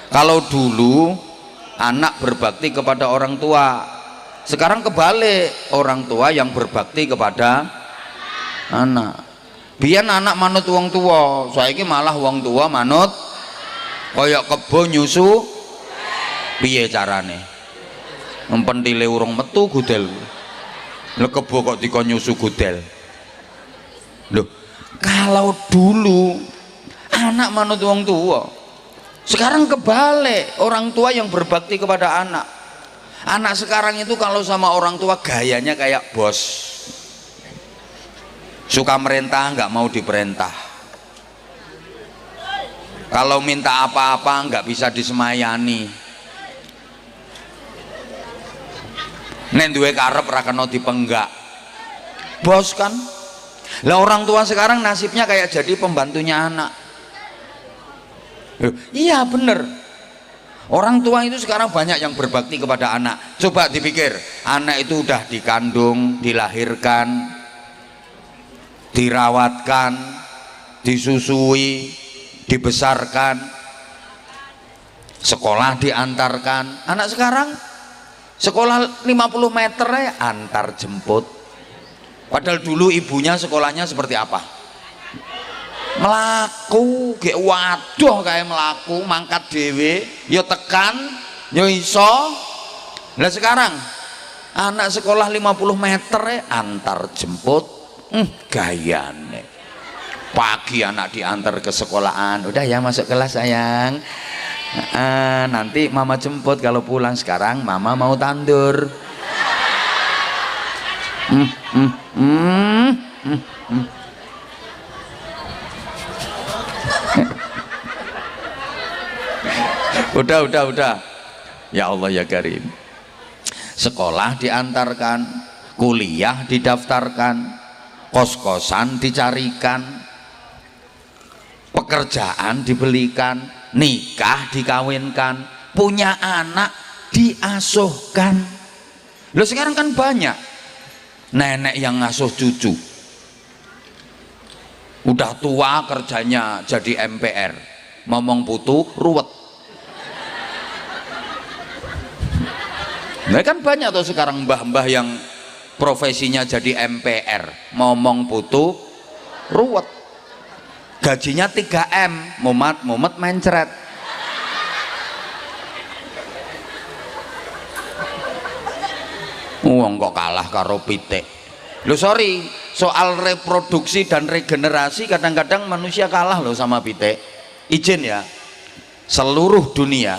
Kalau dulu anak berbakti kepada orang tua, sekarang kebalik, orang tua yang berbakti kepada anak. Biyen anak manut wong tua, saiki malah wong tua manut kaya kebo nyusu. Piye carane? Empentile urung metu gudel. Lho kebo kok dikon nyusu gudel. Loh, kalau dulu anak manut wong tua, sekarang kebalik, orang tua yang berbakti kepada anak. Anak sekarang itu kalau sama orang tua gayanya kayak bos, suka merintah nggak mau diperintah. Kalau minta apa-apa nggak bisa disemayani. Nek duwe karep ra kena dipenggak. Bos kan. Lah orang tua sekarang nasibnya kayak jadi pembantunya anak. Iya bener. Orang tua itu sekarang banyak yang berbakti kepada anak. Coba dipikir, anak itu udah dikandung, dilahirkan, dirawatkan, disusui, dibesarkan, sekolah diantarkan. Anak sekarang sekolah 50 meter ya antar jemput. Padahal dulu ibunya sekolahnya seperti apa? Melaku, gek waduh kayak melaku, mangkat dewe, yo tekan, yo iso. Nah sekarang anak sekolah 50 meter ya antar jemput, gayane. Pagi anak diantar ke sekolahan, udah ya masuk kelas sayang. Nanti mama jemput kalau pulang. Sekarang mama mau tandur. Udah ya Allah ya Karim. Sekolah diantarkan, kuliah didaftarkan, kos-kosan dicarikan, pekerjaan dibelikan, nikah dikawinkan, punya anak diasuhkan. Loh sekarang kan banyak nenek yang ngasuh cucu, udah tua kerjanya jadi MPR, ngomong putu ruwet. Nah kan banyak tuh sekarang mbah-mbah yang profesinya jadi MPR, ngomong putu ruwet. Gajinya 3M, mumet mencret. Wong kok kalah karo pitik. Loh sorry, soal reproduksi dan regenerasi kadang-kadang manusia kalah loh sama pitik. Izin ya, seluruh dunia,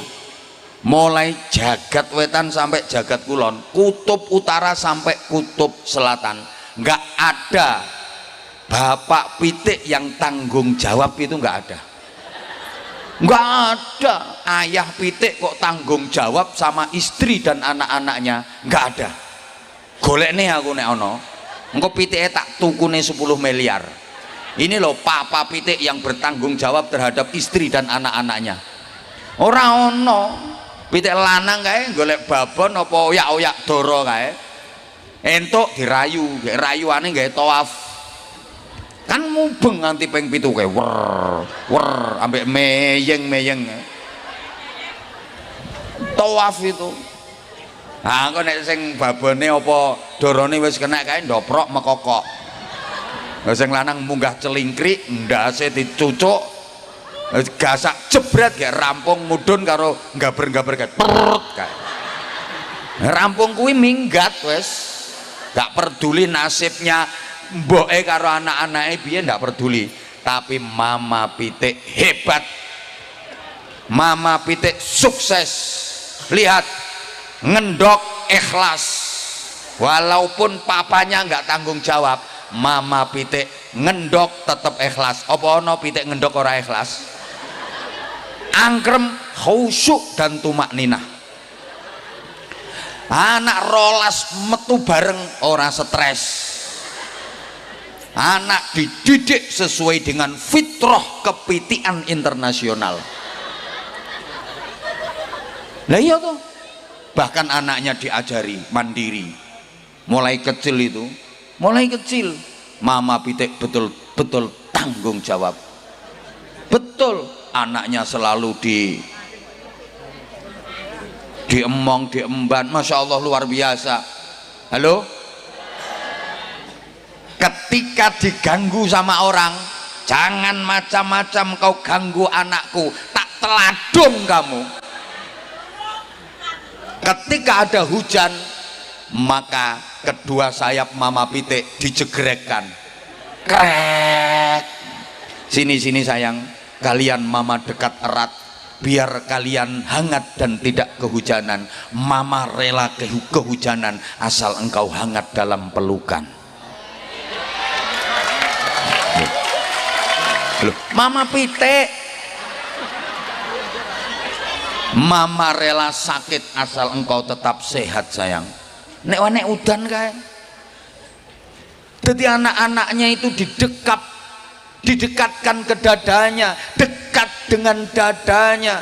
mulai jagat wetan sampai jagat kulon, kutub utara sampai kutub selatan, nggak ada bapak pitik yang tanggung jawab. Itu nggak ada. Ayah pitik kok tanggung jawab sama istri dan anak-anaknya, nggak ada. Golek nih aku nek ono engko pitike tak tukune 10 miliar. Ini loh papa pitik yang bertanggung jawab terhadap istri dan anak-anaknya. Ora ono. Pitik lanang kae golek babon apa oyak-oyak doro kae, entuk dirayu, rayuane gawe tawaf. Kan mubeng nganti ping 7 kae wer ambek meyeng tawaf itu. Nah kok nek sing babone apa dorone wis kena kae ndoprok mekokok. Lah sing lanang munggah celingkrik, ndase dicucuk, gasak jebret gak rampung mudhun karo gaber-gaber kae. Rampung kuwi minggat wis. Gak peduli nasibnya mboke karo anak-anake piye, ndak peduli. Tapi mama pitik hebat. Mama pitik sukses. Lihat, ngendok ikhlas. Walaupun papanya nggak tanggung jawab, mama pitik ngendok tetap ikhlas. Apa ono pitik ngendok ora ikhlas? Angkrem, khusyuk dan tumak ninah. Anak rolas metu bareng ora stres. Anak dididik sesuai dengan fitrah kepitian internasional. Lah iya tuh. Bahkan anaknya diajari mandiri mulai kecil. Itu mulai kecil mama pitik betul-betul tanggung jawab. Betul, anaknya selalu diemong, diemban, Masya Allah luar biasa. Halo? Ketika diganggu sama orang, jangan macam-macam kau ganggu anakku, tak teladun kamu. Ketika ada hujan, maka kedua sayap Mama Pitik dijegrekkan. Krek. Sini sayang, kalian Mama dekat erat, biar kalian hangat dan tidak kehujanan. Mama rela kehujanan asal engkau hangat dalam pelukan. Loh, Mama Pitik, Mama rela sakit asal engkau tetap sehat sayang. Nek udan kae. Jadi anak-anaknya itu didekatkan ke dadanya, dekat dengan dadanya,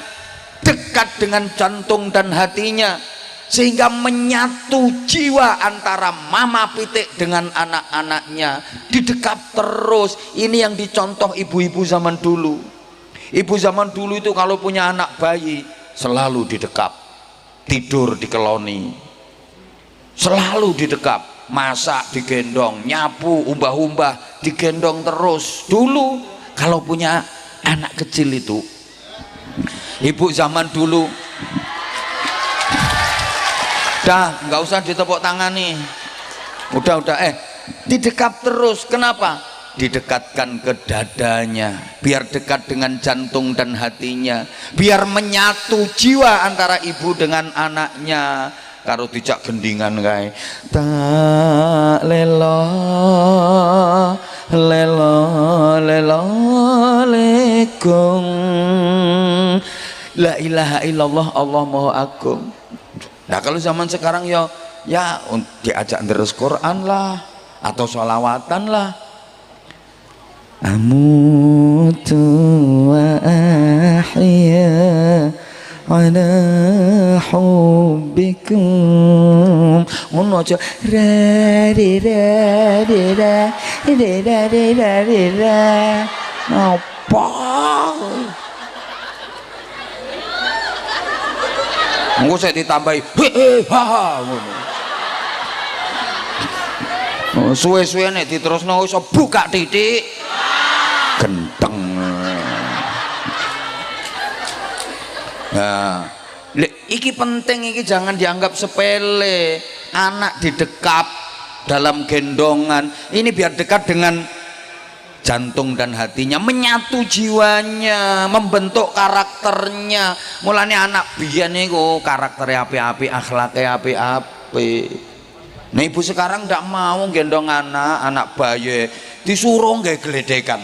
dekat dengan jantung dan hatinya, sehingga menyatu jiwa antara Mama Pitik dengan anak-anaknya, didekap terus. Ini yang dicontoh ibu-ibu zaman dulu. Ibu zaman dulu itu kalau punya anak bayi selalu didekap, tidur dikeloni, selalu didekap, masak digendong, nyapu, umbah-umbah digendong terus. Dulu kalau punya anak kecil itu, ibu zaman dulu, dah nggak usah ditepuk tangan nih, udah didekap terus. Kenapa? Didekatkan ke dadanya, biar dekat dengan jantung dan hatinya, biar menyatu jiwa antara ibu dengan anaknya. Karo dijak gendingan kae, tak lelo lekung, la ilaha illallah, Allah maha agung. Nah kalau zaman sekarang ya diajak terus Quran lah atau sholawatan lah. Amutu wa ahya ala hubbikum, ngono aja apa engko saya ditambahi suwe-suwe nek diterusno iso buka titik genteng. Nah, iki penting, iki jangan dianggap sepele. Anak didekap dalam gendongan ini biar dekat dengan jantung dan hatinya, menyatu jiwanya, membentuk karakternya. Mulane anak biyen niku karakternya api-api, akhlaknya api-api. Nah ibu sekarang ndak mau gendong anak bayi, disuruh nggak geledekan.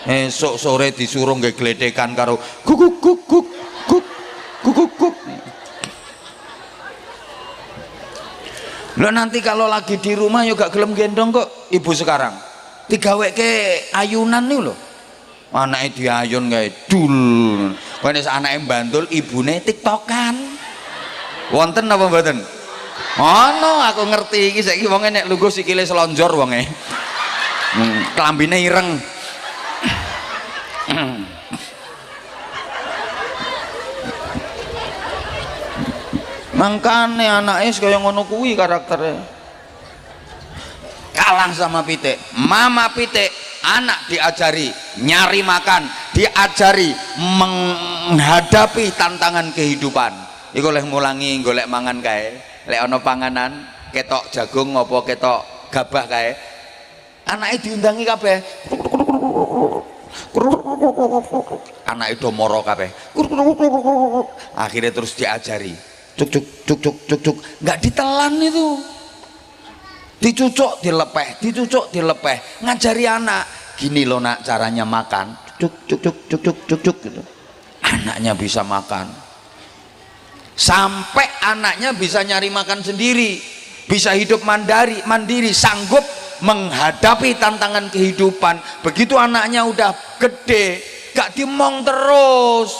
Esok sore disuruh nggak geledekan karo guguk. Lo nanti kalau lagi di rumah juga gelem gendong kok ibu sekarang. Digawe ke ayunan nih lo. Anaknya diayun kayak dul. Wene anaknya bantul, ibune tiktokan. Wonten apa mboten? Ono aku ngerti iki saiki wonge nek lungguh sikile selonjor wonge. Klambine ireng. Mangkane anaknya kaya ngono kuwi karakternya. Kalah sama Pitik. Mama Pitik, anak diajari nyari makan, diajari menghadapi tantangan kehidupan. Iku oleh mulangi golek mangan kae. Lek ana panganan ketok jagung apa ketok gabah kae, anake diundangi kabeh. Anake do moro kabeh. Akhirnya terus diajari. Cuk, nggak ditelan itu, dicucuk dilepeh, ngajari anak gini loh nak caranya makan, cuk gitu. Anaknya bisa makan, sampai anaknya bisa nyari makan sendiri, bisa hidup mandiri, sanggup menghadapi tantangan kehidupan. Begitu anaknya udah gede, gak dimong terus,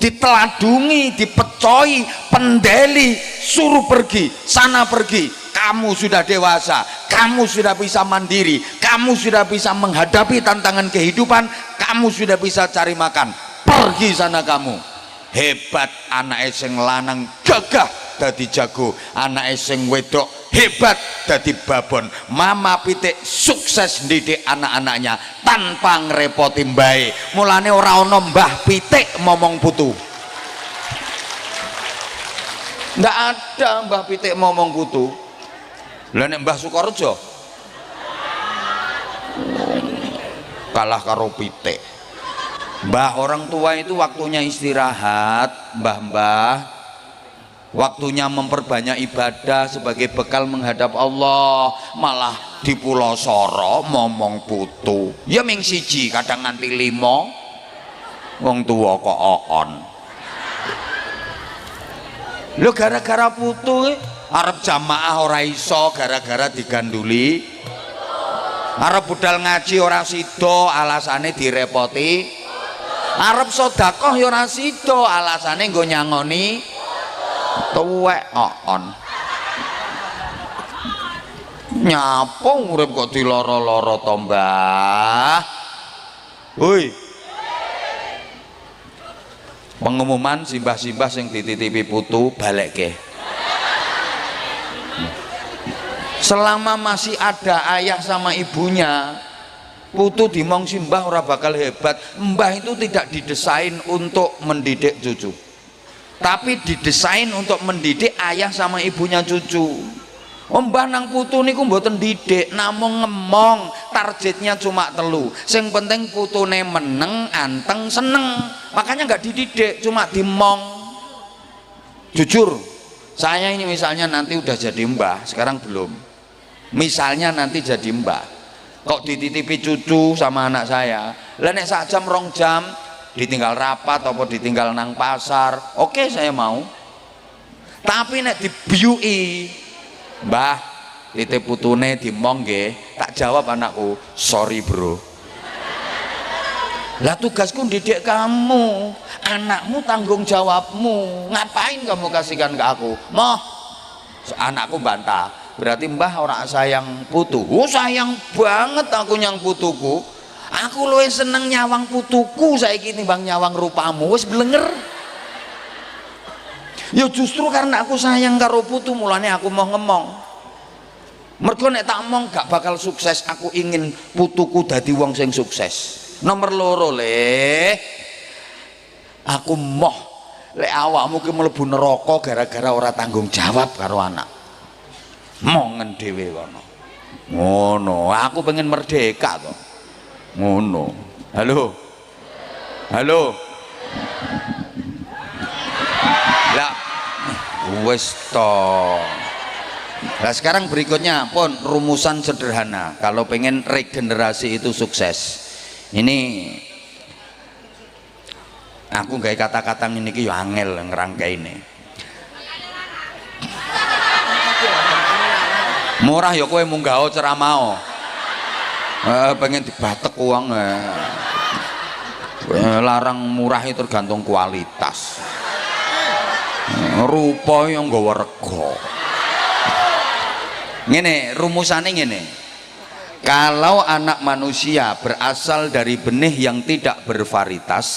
diteladungi, dipecoi, pendeli, suruh pergi, sana pergi. Kamu sudah dewasa, kamu sudah bisa mandiri, kamu sudah bisa menghadapi tantangan kehidupan, kamu sudah bisa cari makan, pergi sana kamu. hebat, anake sing lanang gagah dadi jago, anake sing wedok hebat dadi babon. Mama pitik sukses ndidik anak-anaknya tanpa ngrepoti mbae. Mulane ora ana mbah pitik momong putu. Ndak ada mbah pitik momong putu. Lah nek Mbah Sukorejo kalah karo pitik. Mbah orang tua itu waktunya istirahat, mbah-mbah waktunya memperbanyak ibadah sebagai bekal menghadap Allah, malah di Pulau Soro momong putu ya ming siji kadang nganti 5 wong tua kok oon. Lho gara-gara putu arep jamaah ora iso gara-gara diganduli, arep budal ngaji ora sida alasane direpoti, arep sedekah ya ora sida alasane nggo nyangoni tuwek on. Nyapa urip kok diloro-loro to Mbah? Hoi. Pengumuman simbah-simbah sing dititipi putu balekke. Selama masih ada ayah sama ibunya, putu dimong simbah ora bakal hebat. Mbah itu tidak didesain untuk mendidik cucu, tapi didesain untuk mendidik ayah sama ibunya cucu. Mbah nang putu niku mboten didik, namung ngemong. Targetnya cuma telu, sing penting putune meneng, anteng, seneng. Makanya nggak dididik, cuma dimong. Jujur, saya ini misalnya nanti udah jadi mbah, sekarang belum. Misalnya nanti jadi mbah, kok dititipi cucu sama anak saya, lah nek sak jam 2 jam ditinggal rapat atau ditinggal nang pasar, oke saya mau. Tapi nek dibiui, Mbah titip putune dimong nggih, tak jawab anakku, sorry bro. Lah tugasku didik kamu, anakmu tanggung jawabmu, ngapain kamu kasihkan ke aku? Moh, anakku bantah, berarti Mbah ora sayang putu. Oh sayang banget aku nyang putuku, aku luwih seneng nyawang putuku saiki timbang nyawang rupamu. Wis blenger. Ya justru karena aku sayang karo putu mulane aku mau ngemong. Mergo nek tak omong gak bakal sukses. Aku ingin putuku dadi wong sing sukses. Nomor 2 le, aku moh lek awakmu ki mlebu neraka gara-gara ora tanggung jawab karo anak. Mongen dhewe kono. Ngono, aku pengen merdeka to. Ngono. Halo. Halo. Lah wis to. Nah sekarang berikutnya pun rumusan sederhana kalau pengen regenerasi itu sukses. Ini aku gawe kata-kata ini ki yo angel ngerangkaine. Murah ya kowe munggah ceramah. Pengen dibatek uang. Larang murah itu tergantung kualitas. Rupa yang nggawa rega. Ngene rumusane ngene. Kalau anak manusia berasal dari benih yang tidak bervarietas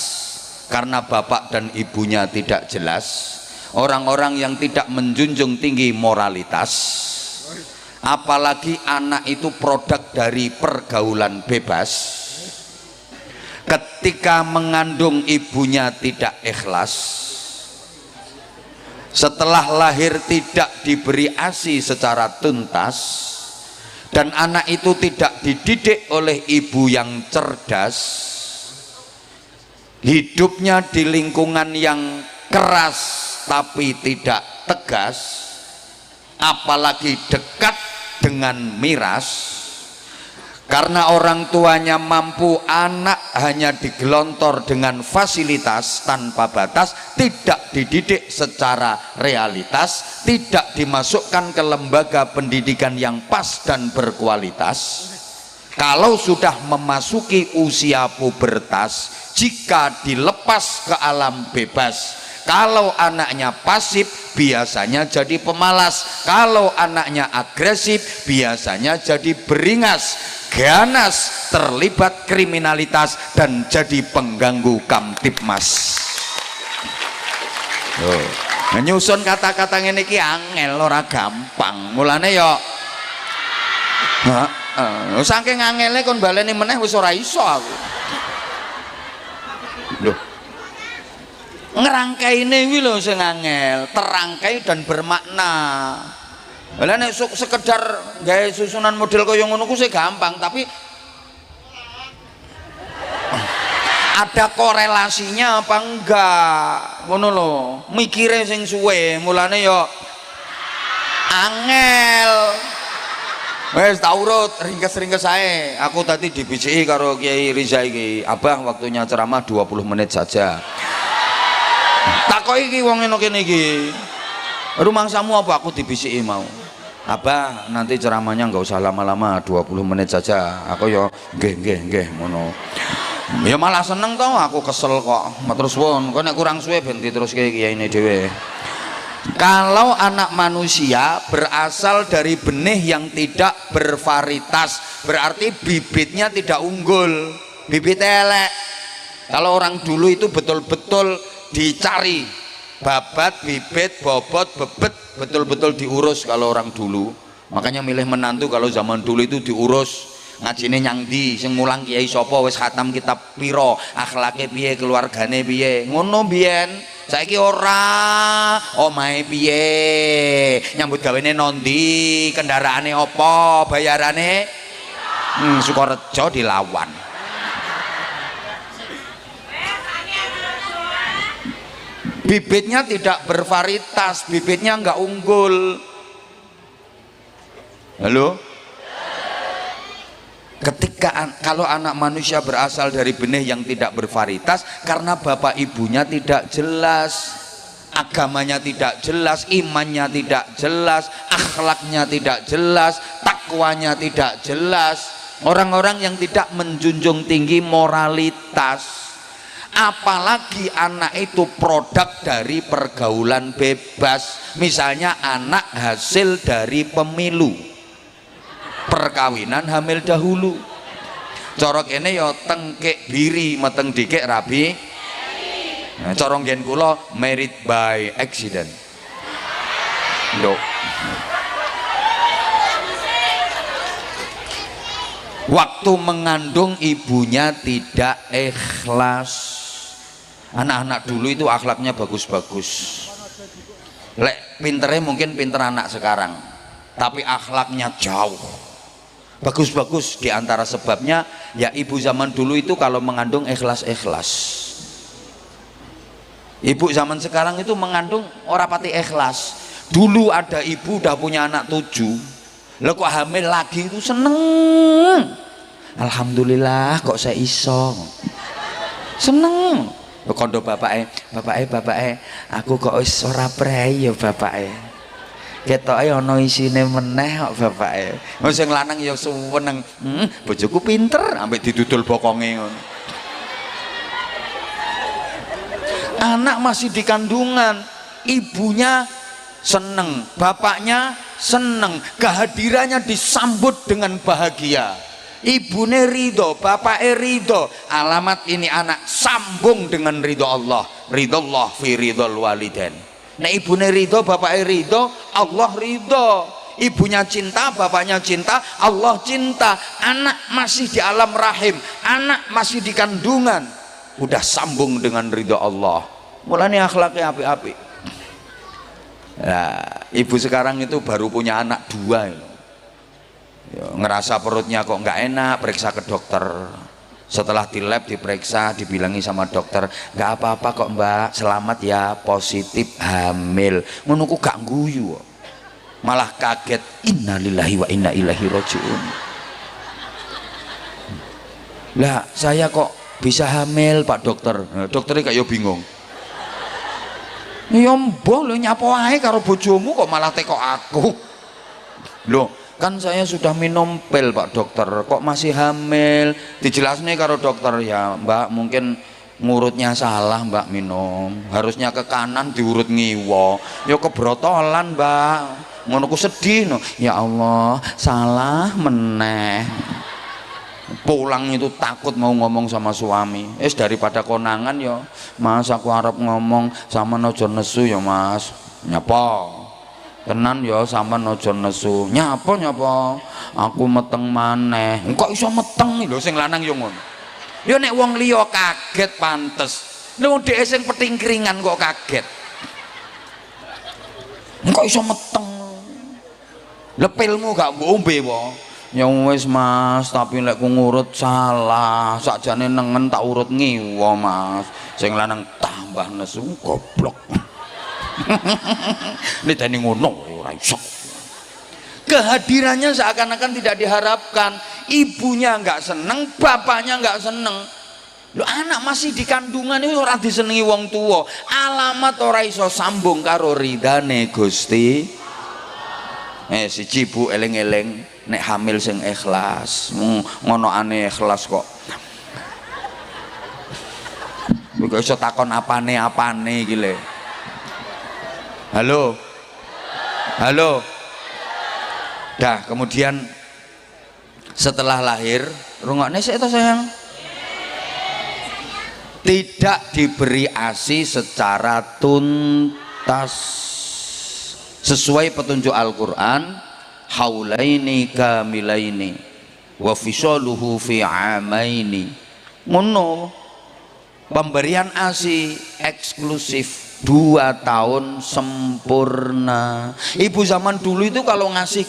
karena bapak dan ibunya tidak jelas, orang-orang yang tidak menjunjung tinggi moralitas, apalagi anak itu produk dari pergaulan bebas, ketika mengandung ibunya tidak ikhlas, setelah lahir tidak diberi ASI secara tuntas, dan anak itu tidak dididik oleh ibu yang cerdas, hidupnya di lingkungan yang keras tapi tidak tegas, apalagi dekat dengan miras. Karena orang tuanya mampu, anak hanya digelontor dengan fasilitas tanpa batas, tidak dididik secara realitas, tidak dimasukkan ke lembaga pendidikan yang pas dan berkualitas. Kalau sudah memasuki usia pubertas, jika dilepas ke alam bebas, kalau anaknya pasif biasanya jadi pemalas, kalau anaknya agresif biasanya jadi beringas, ganas, terlibat kriminalitas dan jadi pengganggu Kamtibmas. Oh. Nyusun kata-kata ngene iki angel ora gampang. Mulane ya saking angele kon baleni meneh wis ora iso aku. Loh. Ngerangkaine kuwi lho sing angel, terangkai dan bermakna. Lah nek sekedar gawe susunan model kaya ngono ku sih gampang, tapi ada korelasinya apa enggak ngono lho, mikire sing suwe, mulane yo angel. Wes tak urut ringkes-ringkes ae. Aku tadi dibiciki karo Kiai Riza iki, Abah waktunya ceramah 20 menit saja. Takoki iki wong ngene kene iki. Rumangsamu apa? Aku dibiciki mau. Abah nanti ceramahnya enggak usah lama-lama, 20 menit saja. Aku yo nggih ngono. Ya malah seneng tau, aku kesel kok. Matur suwun, kok nek kurang suwe ben diteruske kiyaine dhewe. Kalau anak manusia berasal dari benih yang tidak bervarietas, berarti bibitnya tidak unggul, bibit elek. Kalau orang dulu itu betul-betul dicari babat, bibit, bobot, bebet, betul-betul diurus kalau orang dulu. Makanya milih menantu kalau zaman dulu itu diurus. Ngajine nyang ndi, sing mulang kiai sapa, wis khatam kitab pira, akhlake piye, keluargane piye, ngono biyen. Saiki ora, omahe piye, nyambut gawene nondi, kendaraane apa, bayarane Sukorejo dilawan. Bibitnya tidak bervarietas, bibitnya enggak unggul. Halo? Kalau anak manusia berasal dari benih yang tidak bervarietas karena bapak ibunya tidak jelas, agamanya tidak jelas, imannya tidak jelas, akhlaknya tidak jelas, takwanya tidak jelas, orang-orang yang tidak menjunjung tinggi moralitas. Apalagi anak itu produk dari pergaulan bebas, misalnya anak hasil dari pemilu, perkawinan hamil dahulu. Corok ini ya tengkek biri meteng dikek rabi. Nah, corong gen kula married by accident. Loh. Waktu mengandung ibunya tidak ikhlas. Anak-anak dulu itu akhlaknya bagus-bagus. Lek pinternya mungkin pinter anak sekarang, tapi akhlaknya jauh bagus-bagus. Di antara sebabnya ya ibu zaman dulu itu kalau mengandung ikhlas-ikhlas. Ibu zaman sekarang itu mengandung ora pati ikhlas. Dulu ada ibu udah punya anak 7, lo kok hamil lagi itu seneng. Alhamdulillah kok saya iso, seneng. Kondo bapake, aku kok wis ora prei ya bapake. Ketoke ana isine meneh kok bapake. Wong sing lanang ya seneng. Bojoku pinter ambek didudul bokonge ngono. Anak masih di kandungan, ibunya seneng, bapaknya seneng, kehadirannya disambut dengan bahagia. Ibune ridho, bapaknya ridho. Alamat ini anak sambung dengan ridho Allah. Ridho Allah fi ridhol walidain. Nah ibunya ridho, bapaknya ridho, Allah ridho. Ibunya cinta, bapaknya cinta, Allah cinta. Anak masih di alam rahim, anak masih di kandungan, udah sambung dengan ridho Allah. Mulanya akhlaknya api-api. Nah, ibu sekarang itu baru punya anak 2 ya, ngerasa perutnya kok nggak enak, periksa ke dokter. Setelah di lab diperiksa, dibilangi sama dokter, nggak apa-apa kok mbak, selamat ya, positif hamil. Menunggu gak guyu, malah kaget. Innalillahi wa inna ilaihi rajiun. Lah saya kok bisa hamil pak dokter? Nah, dokternya kayak bingung. Ya mbah lho nyapa wae karo bojomu kok malah teko aku. Loh, kan saya sudah minum pil pak dokter, kok masih hamil? Dijelasnya karo dokter, ya mbak mungkin ngurutnya salah mbak minum, harusnya ke kanan diurut ngiwo. Ya kebrotolan mbak, ngono ku sedih no. Ya Allah salah meneh. pulang itu takut mau ngomong sama suami. Daripada konangan ya mas, aku harap ngomong sama nojo nesu ya mas. Nyapa tenan ya sama nojo nesu. Nyapa aku meteng maneh. Kok iso meteng lho sing lanang yo ngono. Ya nek wong liya kaget pantes. Lho dhek sing petingkringan kok kaget. Kok iso meteng. Lepilmu gak mbok ombe po. Ya wis mas, tapi lek ku ngurut salah, sakjane nengen tak urut ngiwa mas. Sing lanang tambah nesu goblok. Niteni ngono ora iso. Kehadirannya seakan-akan tidak diharapkan. Ibunya nggak seneng, bapaknya nggak seneng. Lo anak masih di kandungan itu ora disenengi wong tua. Alamat ora iso sambung karo ridane Gusti. Siji Bu eling-eling nek hamil sing ikhlas. Ngono aneh ikhlas kok. Kok iso takon apane iki le. Halo. Dah kemudian setelah lahir rungokne sik to sayang. Tidak diberi ASI secara tuntas sesuai petunjuk Al-Qur'an, haulaini kamilaini wa fisaluhu fi amaini. Ngono. Pemberian ASI eksklusif 2 tahun sempurna. Ibu zaman dulu itu kalau ngasih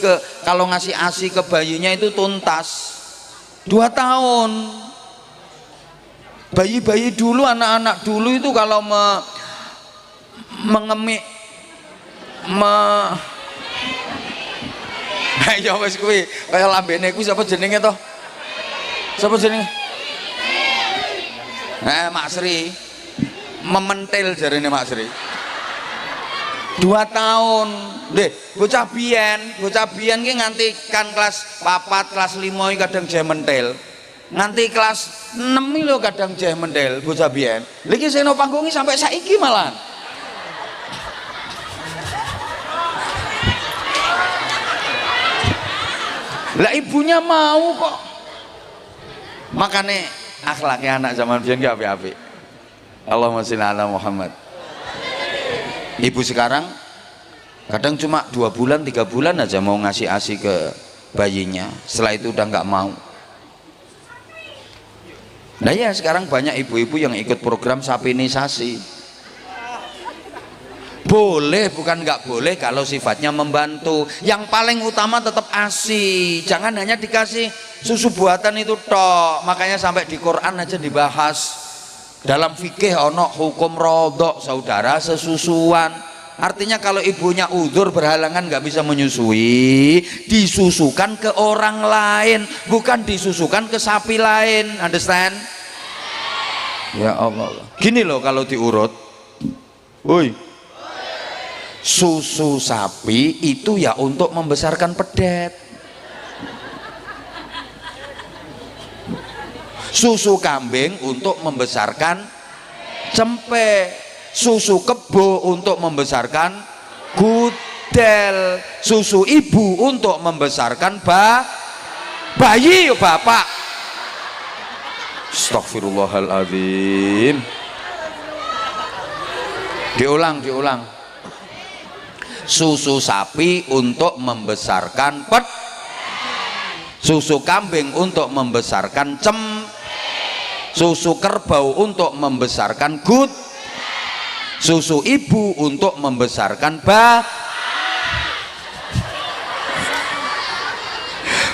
ASI ke bayinya itu tuntas 2 tahun. Bayi-bayi dulu, anak-anak dulu itu kalau mengemik ya wis kuwi kaya lambene kuwi sapa jenenge to? Sapa jenenge? Mak Sri. Mementil jarine Mak Sri. 2 tahun. Nggih, bocah biyen ki nganti kan kelas 4, kelas 5 iki kadang jeh mentil. Nganti kelas 6 iki lho kadang jeh mentil bocah biyen. Lha iki sing nang panggung sampai saiki malah. Lah ibunya mau kok. Makane akhlaknya anak zaman biyen ki apik-apik. Allahumma sholli ala Muhammad. Ibu sekarang kadang cuma 2 bulan 3 bulan aja mau ngasih ASI ke bayinya, setelah itu udah nggak mau. Nah ya sekarang banyak ibu-ibu yang ikut program sapinisasi. Boleh bukan nggak boleh kalau sifatnya membantu. Yang paling utama tetap ASI, jangan hanya dikasih susu buatan itu tok. Makanya sampai di Quran aja dibahas. Dalam fikih ono hukum rodok saudara sesusuan. Artinya kalau ibunya udzur berhalangan nggak bisa menyusui, disusukan ke orang lain, bukan disusukan ke sapi lain. Understand? Ya Allah. Gini loh kalau diurut, woi, susu sapi itu ya untuk membesarkan pedet. Susu kambing untuk membesarkan cempe. Susu kebo untuk membesarkan gudel. Susu ibu untuk membesarkan bayi bapak. Astagfirullahaladzim. Diulang. Susu sapi untuk membesarkan susu kambing untuk membesarkan susu kerbau untuk membesarkan susu ibu untuk membesarkan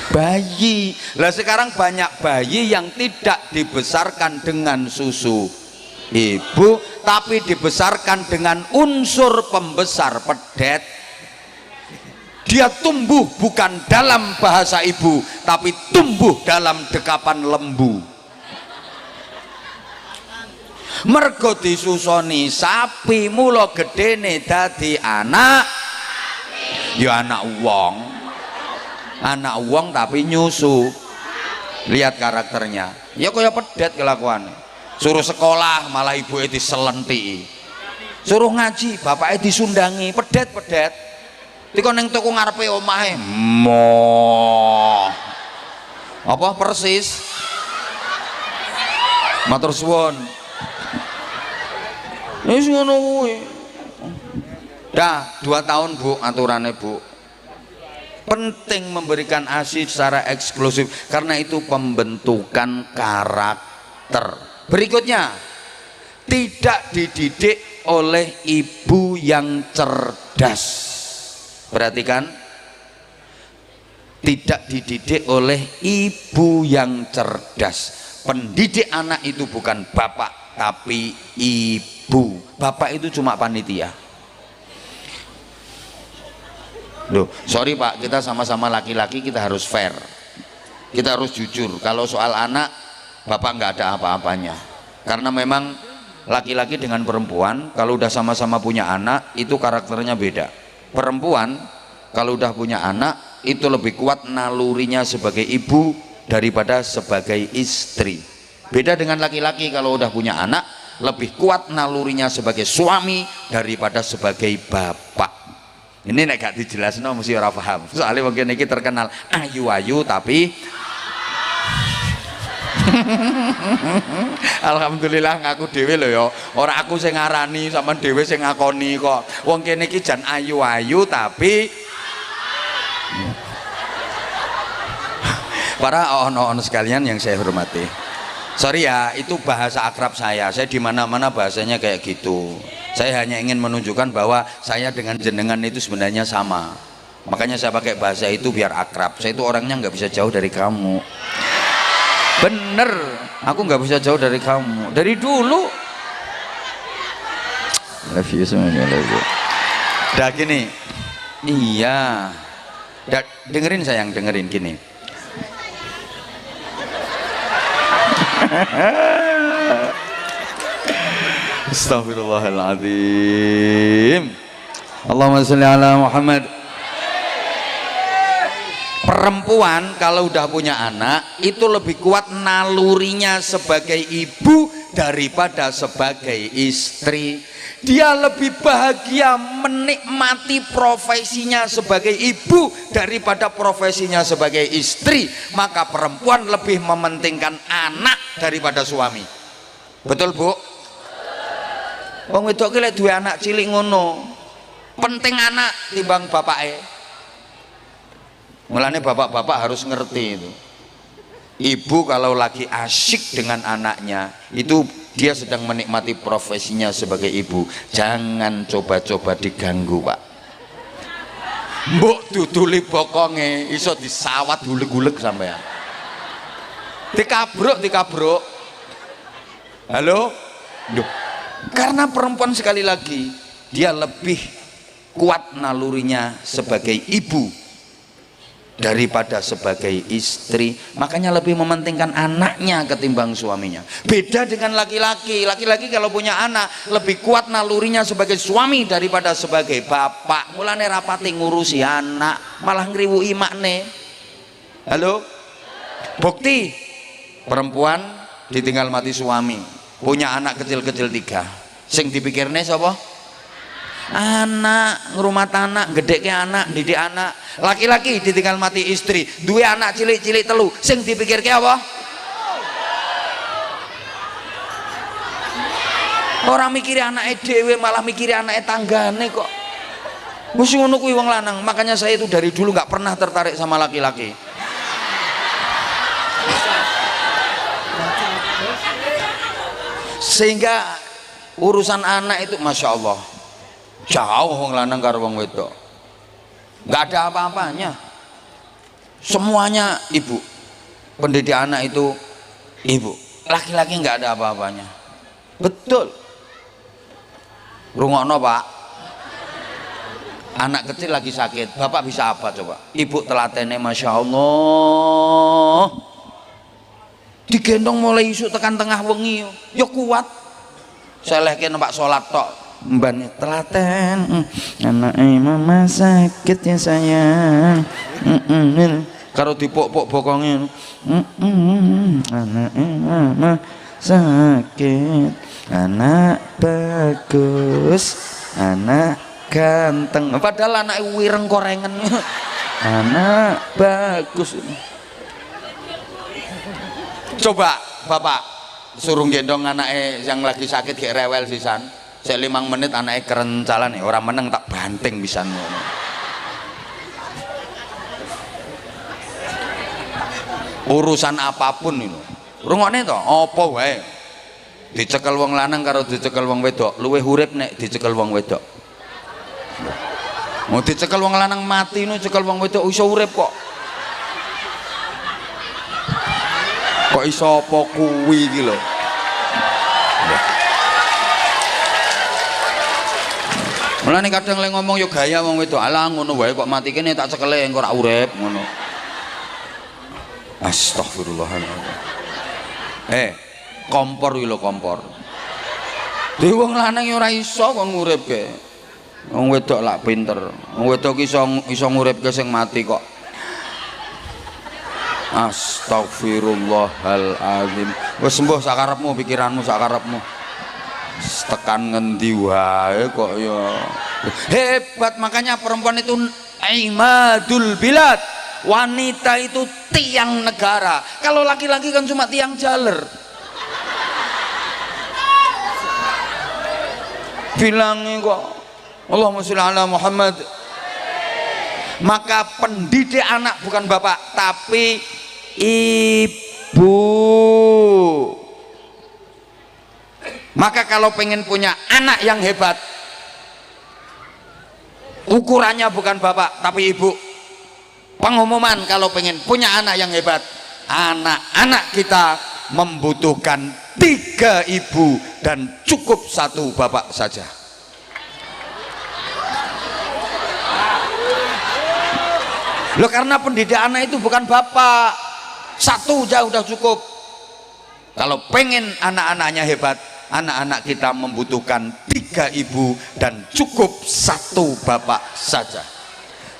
bayi. Lah sekarang banyak bayi yang tidak dibesarkan dengan susu ibu tapi dibesarkan dengan unsur pembesar pedet. Dia tumbuh bukan dalam bahasa ibu tapi tumbuh dalam dekapan lembu. Mergo disusoni sapi mula gedene dadi anak ya anak wong tapi nyusu. Lihat karakternya ya kaya pedet kelakuannya. Suruh sekolah malah ibuke diselentiki, suruh ngaji bapaknya disundangi. Pedet tiko ning tuku ngarepe omahe Apa persis? Matur suwun. Wis ngono kuwi. Dah 2 tahun Bu aturannya Bu. Penting memberikan ASI secara eksklusif karena itu pembentukan karakter. Berikutnya, tidak dididik oleh ibu yang cerdas. Perhatikan, tidak dididik oleh ibu yang cerdas. Pendidik anak itu bukan bapak tapi ibu. Bapak itu cuma panitia. Loh, sorry Pak, kita sama-sama laki-laki, kita harus fair, kita harus jujur. Kalau soal anak, bapak nggak ada apa-apanya, karena memang laki-laki dengan perempuan kalau udah sama-sama punya anak itu karakternya beda. Perempuan kalau udah punya anak itu lebih kuat nalurinya sebagai ibu daripada sebagai istri. Beda dengan laki-laki, kalau udah punya anak lebih kuat nalurinya sebagai suami daripada sebagai bapak. Ini nek gak dijelasno mesti ora paham. Soalnya mungkin ini terkenal ayu-ayu tapi alhamdulillah ngaku dhewe lho ya. Ora aku sing ngarani, sampean dhewe sing ngakoni kok. Wong kene iki jan ayu-ayu tapi para ono-ono sekalian yang saya hormati. Sorry ya, itu bahasa akrab saya. Saya di mana-mana bahasanya kayak gitu. Saya hanya ingin menunjukkan bahwa saya dengan jenengan itu sebenarnya sama. Makanya saya pakai bahasa itu biar akrab. Saya itu orangnya nggak bisa jauh dari kamu. Bener, aku nggak bisa jauh dari kamu. Dari dulu. Love you semuanya, love you. Dah gini, iya. Dengerin sayang, dengerin gini. Astagfirullahaladzim. Allahumma sholli ala Muhammad. Perempuan kalau udah punya anak itu lebih kuat nalurinya sebagai ibu daripada sebagai istri. Dia lebih bahagia menikmati profesinya sebagai ibu daripada profesinya sebagai istri. Maka perempuan lebih mementingkan anak daripada suami. Betul Bu? Wong wedok ki lek duwe anak cilik ngono, penting anak timbang bapake. Mulane bapak-bapak harus ngerti itu. Ibu kalau lagi asyik dengan anaknya, itu dia sedang menikmati profesinya sebagai ibu. Jangan coba-coba diganggu, Pak. Mbok duduli bokonge iso disawat guleg-guleg sampean. Dikabruk. Halo? Duh. Karena perempuan sekali lagi dia lebih kuat nalurinya sebagai ibu daripada sebagai istri, makanya lebih mementingkan anaknya ketimbang suaminya. Beda dengan laki-laki. Laki-laki kalau punya anak lebih kuat nalurinya sebagai suami daripada sebagai bapak. Mulane rapati ngurusi anak, malah ngriwuki makne. Halo? Bukti perempuan ditinggal mati suami, punya anak kecil-kecil 3. Sing dipikirne sapa? Anak, ngrumat anak, gedeke anak, didik anak. Laki-laki ditinggal mati istri, duwe anak cilik-cilik 3. Sing dipikirke apa? Orang mikiri anake dhewe, malah mikiri anake tanggane kok. Wis ngono kuwi wong lanang. Makanya saya itu dari dulu nggak pernah tertarik sama laki-laki. Sehingga urusan anak itu masya Allah jauh wong lanang karo wong wedok, nggak ada apa-apanya, semuanya ibu. Pendidik anak itu ibu, laki-laki nggak ada apa-apanya. Betul. Rungokno Pak, anak kecil lagi sakit, bapak bisa apa coba? Ibu telatene masya Allah, digendong mulai isu tekan tengah wengi, yo kuat. Saya lagi nampak sholat tok, mbak telaten, anak mama sakit ya sayang, karo dipok-pok bokongnya, anak mama sakit, anak bagus, anak ganteng, padahal anak wireng korengan, anak bagus. Coba bapak suruh gendong anaknya yang lagi sakit kayak rewel sisan, saya 5 menit anaknya kerencalan nih, orang meneng tak banting pisan. Urusan apapun itu rungokne to apa wae dicekel wong lanang karo dicekel wong wedok luwih urip nek dicekel wong wedok. Mau dicekel wong lanang mati nu cekel wong wedok iso urip kok. Kok iso apa kuwi iki lho. Mulane kadang lek ngomong yo gaya wong wedok, alah ngono wae kok mati kene tak cekele engko ora urip ngono. Astagfirullahaladzim. Kompor iki lho kompor. Dhewe wong lanang ora iso kon nguripke. Wong wedok lak pinter. Wong wedok iso nguripke sing mati kok. Astagfirullahaladzim. Wis sembuh sakarepmu, pikiranmu sakarepmu. Tekan ngendi wae kok ya. Hebat, makanya perempuan itu imadul bilad. Wanita itu tiang negara. Kalau laki-laki kan cuma tiang jaler. Bilangnya kok Allahumma sholli ala Muhammad. Maka pendidik anak bukan bapak tapi ibu. Maka kalau pengen punya anak yang hebat, ukurannya bukan bapak tapi ibu. Pengumuman kalau pengen punya anak yang hebat, anak-anak kita membutuhkan 3 ibu dan cukup 1 bapak saja. Loh, karena pendidik anak itu bukan bapak, 1 aja udah cukup. Kalau pengen anak-anaknya hebat, anak-anak kita membutuhkan 3 ibu dan cukup 1 bapak saja.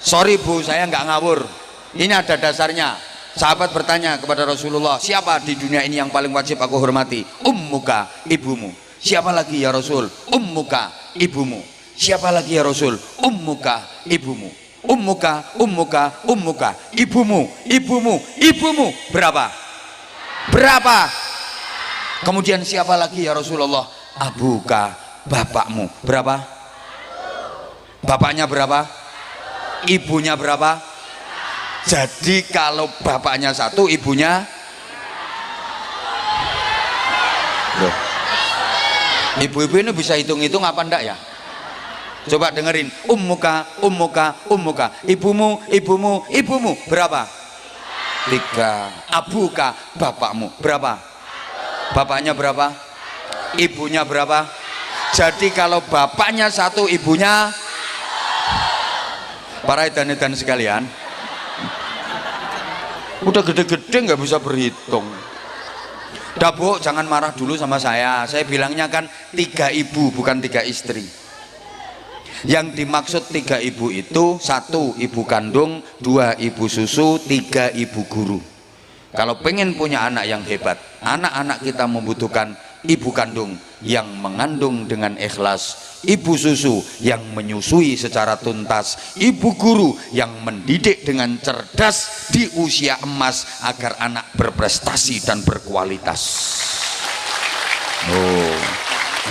Sorry bu, saya nggak ngawur. Ini ada dasarnya. Sahabat bertanya kepada Rasulullah, siapa di dunia ini yang paling wajib aku hormati? Ummuka, ibumu. Siapa lagi ya Rasul? Ummuka, ibumu. Siapa lagi ya Rasul? Ummuka, ibumu. Ummuka, ummuka, ummuka. Ibumu, ibumu, ibumu. Berapa? Berapa? Kemudian siapa lagi ya Rasulullah? Abuka, bapakmu. Berapa? Bapaknya berapa? Ibunya berapa? Jadi kalau bapaknya 1, ibunya loh, ibu-ibu ini bisa hitung-hitung apa enggak ya? Coba dengerin. Ummuka, ummuka, ummuka. Ibumu, ibumu, ibumu. Berapa? 3. Abuka, bapakmu. Berapa? Bapaknya berapa? Ibunya berapa? Jadi kalau bapaknya 1, ibunya. Para edan-edan sekalian, udah gede-gede nggak bisa berhitung. Dabo, jangan marah dulu sama saya. Saya bilangnya kan 3 ibu bukan 3 istri. Yang dimaksud 3 ibu itu 1 ibu kandung, 2 ibu susu, 3 ibu guru. Kalau pengen punya anak yang hebat, anak-anak kita membutuhkan ibu kandung yang mengandung dengan ikhlas, ibu susu yang menyusui secara tuntas, ibu guru yang mendidik dengan cerdas di usia emas agar anak berprestasi dan berkualitas. Oh,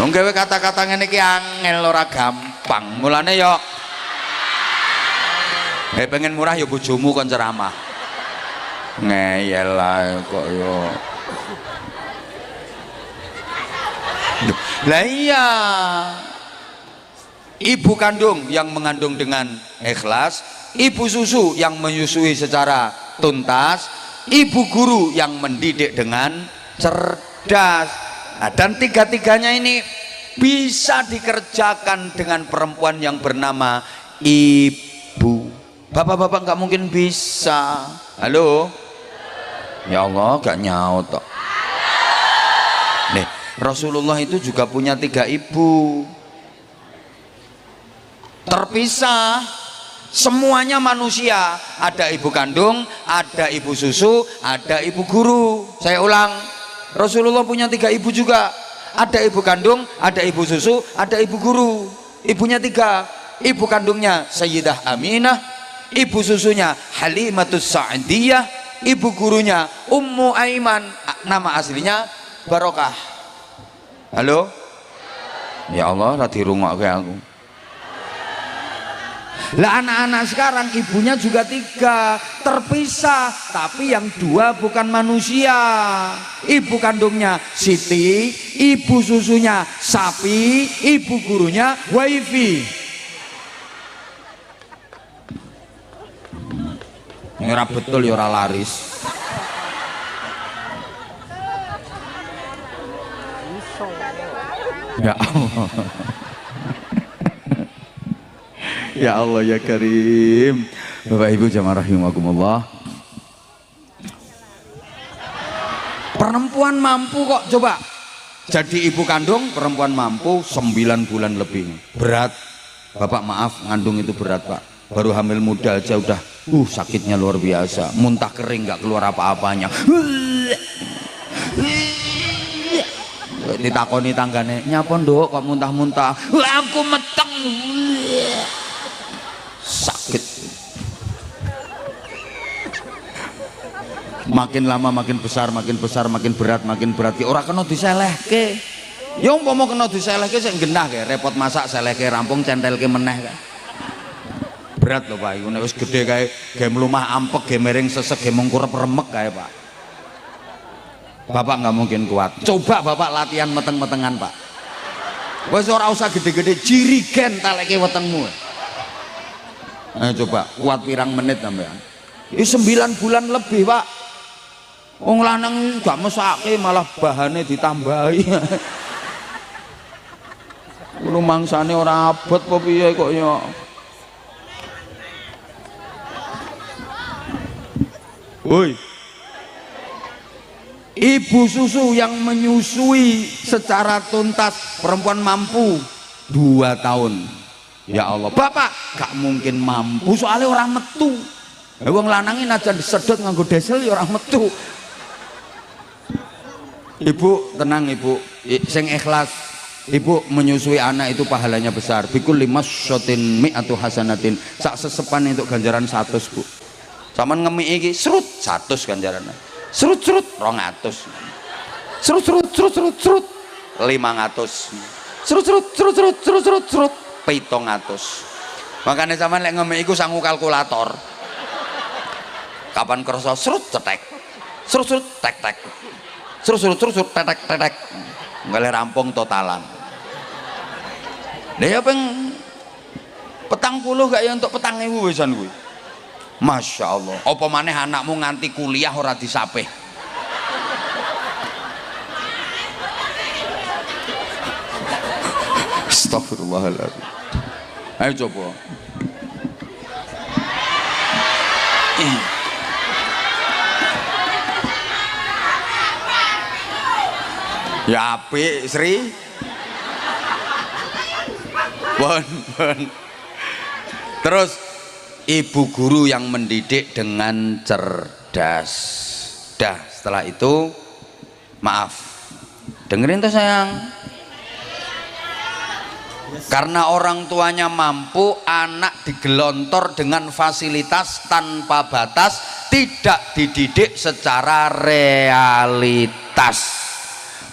nggawe kata-kata ngene iki angel ora gampang. Mulane yo pengen murah yo bojomu kon ceramah. Ngeyel lah kok yo. Lah iya, ibu kandung yang mengandung dengan ikhlas, ibu susu yang menyusui secara tuntas, ibu guru yang mendidik dengan cerdas. Nah, dan 3-tiganya ini bisa dikerjakan dengan perempuan yang bernama ibu. Bapak-bapak nggak mungkin bisa. Halo? Ya Allah, gak nyaut toh. Nih, Rasulullah itu juga punya 3 ibu. Terpisah, semuanya manusia. Ada ibu kandung, ada ibu susu, ada ibu guru. Saya ulang, Rasulullah punya 3 ibu juga. Ada ibu kandung, ada ibu susu, ada ibu guru. Ibunya 3. Ibu kandungnya Sayyidah Aminah, ibu susunya Halimatus Sa'diyah, ibu gurunya Ummu Aiman, nama aslinya Barokah. Halo? Ya Allah, ra dirungokke aku. Lah anak-anak sekarang ibunya juga 3 terpisah, tapi yang 2 bukan manusia. Ibu kandungnya Siti, ibu susunya sapi, ibu gurunya wifi. Ora betul ya ora laris. Ya Allah. Ya Allah ya Karim. Bapak Ibu jamaah rahimakumullah. Perempuan mampu kok, coba jadi ibu kandung, perempuan mampu 9 bulan lebih. Berat. Bapak maaf, ngandung itu berat Pak. Baru hamil muda aja udah sakitnya luar biasa. Muntah kering nggak keluar apa-apanya. Ditakoni tanggane, nyapa nduk kok muntah-muntah? Aku meteng. Sakit. Makin lama makin besar, makin besar, makin berat, makin berat. Ora kena diselehke. Ya umpama kena diselehke sing genah kae, repot masak selehke rampung centelke meneh kae. Berat lho Pak, iku nek wis gedhe kae ge mlumah ampek, ge miring sesek, ge mengkurep remek kae Pak. Bapak nggak mungkin kuat. Coba Bapak latihan meteng-metengan Pak. Wis ora usah gede-gede, jirigen taleke wetengmu. Ayo coba kuat pirang menit sampean. Ini 9 bulan lebih Pak. Wong lanang gak mesake malah bahane ditambahi. Kulo mangsane ora abot apa piye kok ya. Woi. Ibu susu yang menyusui secara tuntas perempuan mampu 2 tahun. Ya Allah, Bapak gak mungkin mampu soalnya orang metu. Wong lanangin aja disedot nganggo desel ya orang metu. Ibu tenang Ibu, sing ikhlas. Ibu menyusui anak itu pahalanya besar. Bikul 5 shotin mi'atu hasanatin. Sak sesepan untuk ganjaran 100 Bu. Saman ngemi iki serut 100 ganjarannya. Serut 200. Serut 500. Serut 700. Makanya zaman lek ngemi iku sangu kalkulator. Kapan kerasa serut cetek. Serut tek. Serut tetek. Nggale rampung totalan. Lah ya peng 40 gak ya untuk 4.000 wisan kuwi. Masya Allah. Apa maneh anakmu nganti kuliah ora disapih. Astagfirullahaladzim. Ayo coba. Ya apik Sri. Bon. Terus ibu guru yang mendidik dengan cerdas. Dah setelah itu maaf. Dengerin tuh sayang. Karena orang tuanya mampu, anak digelontor dengan fasilitas tanpa batas, tidak dididik secara realitas.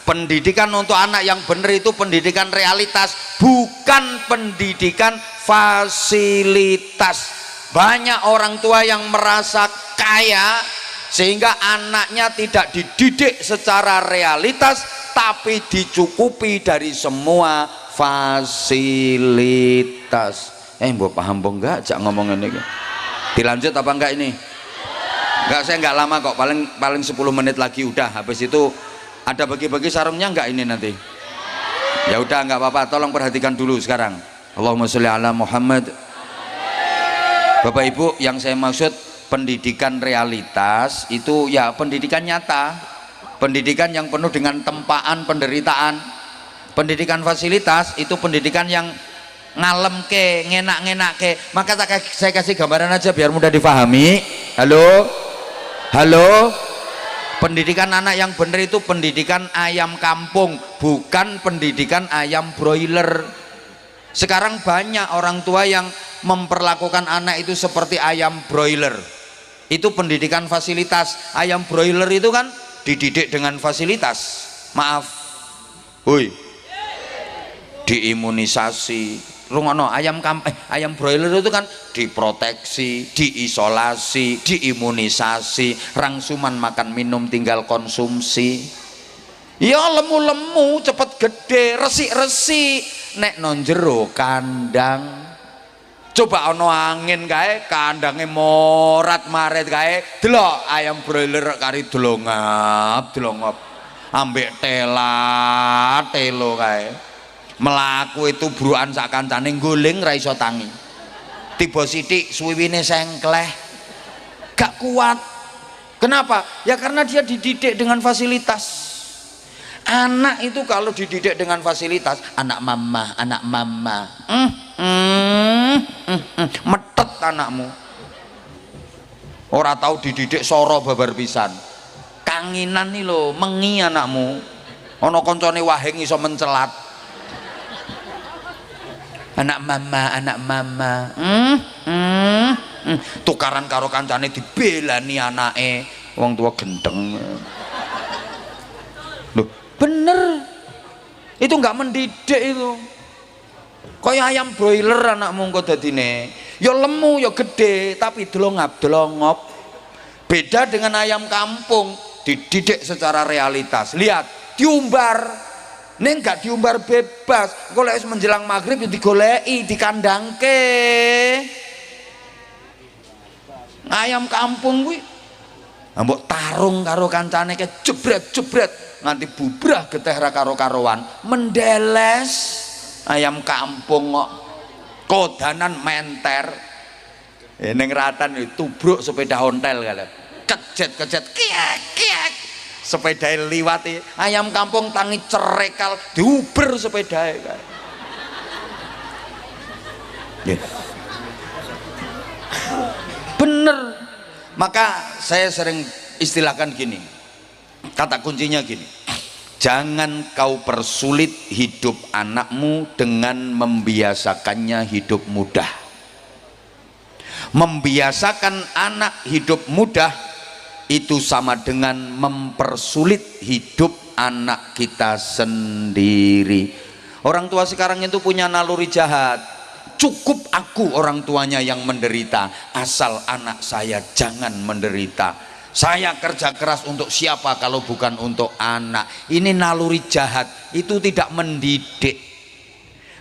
Pendidikan untuk anak yang benar itu pendidikan realitas, bukan pendidikan fasilitas. Banyak orang tua yang merasa kaya sehingga anaknya tidak dididik secara realitas, tapi dicukupi dari semua fasilitas. Mbok paham apa enggak jak ngomongin ini? Dilanjut apa enggak ini? Enggak, saya enggak lama kok, paling 10 menit lagi udah. Habis itu ada bagi-bagi sarungnya enggak ini nanti? Ya udah enggak apa-apa, tolong perhatikan dulu sekarang. Allahumma sholli ala Muhammad. Bapak Ibu, yang saya maksud pendidikan realitas itu ya pendidikan nyata, pendidikan yang penuh dengan tempaan penderitaan. Pendidikan fasilitas itu pendidikan yang ngalem ke, ngenak ke. Maka saya kasih gambaran aja biar mudah difahami. Halo, pendidikan anak yang benar itu pendidikan ayam kampung, bukan pendidikan ayam broiler. Sekarang banyak orang tua yang memperlakukan anak itu seperti ayam broiler. Itu pendidikan fasilitas. Ayam broiler itu kan dididik dengan fasilitas, maaf, woi, diimunisasi. Rungono, ayam broiler itu kan diproteksi, diisolasi, diimunisasi, rangsuman makan minum tinggal konsumsi. Ya lemu-lemu cepet gede, resik-resik nek non jero kandang. Coba ono angin kae kandangnya morat maret kae, delok ayam broiler kari delongap ambek telo kae melaku itu buruan sak kancane guling ra iso tangi, tiba sithik suwiwine sengkleh gak kuat. Kenapa? Ya karena dia dididik dengan fasilitas. Anak itu kalau dididik dengan fasilitas, anak mama metet anakmu. Ora tahu dididik soro babar pisan, kanginan nih lo mengi anakmu. Ono koncone wahing iso mencelat, anak mama tukaran karo kancane dibelani anake, wong tua gendeng. Loh bener, itu nggak mendidik itu. Kaya ayam broiler anakmu kok dadine ya lemu ya gede tapi delongap. Beda dengan ayam kampung, dididik secara realitas. Lihat, diumbar. Ning gak diumbar bebas, golek menjelang maghrib ya digoleki, dikandangke. Ayam kampung kuwi mbok tarung karo kancane ke jebret nganti bubrah geteh ra karo-karoan, mendeles. Ayam kampung kok kodanan menter. Ning ratan tubruk sepeda ontel kali. Kejet kiek. Sepeda liwati ayam kampung tangi cerekal diuber sepeda kan. Bener. Maka saya sering istilahkan gini, kata kuncinya gini, jangan kau persulit hidup anakmu dengan membiasakannya hidup mudah. Membiasakan anak hidup mudah itu sama dengan mempersulit hidup anak kita sendiri. Orang tua sekarang itu punya naluri jahat. Cukup aku orang tuanya yang menderita, asal anak saya jangan menderita. Saya kerja keras untuk siapa kalau bukan untuk anak. Ini naluri jahat, itu tidak mendidik.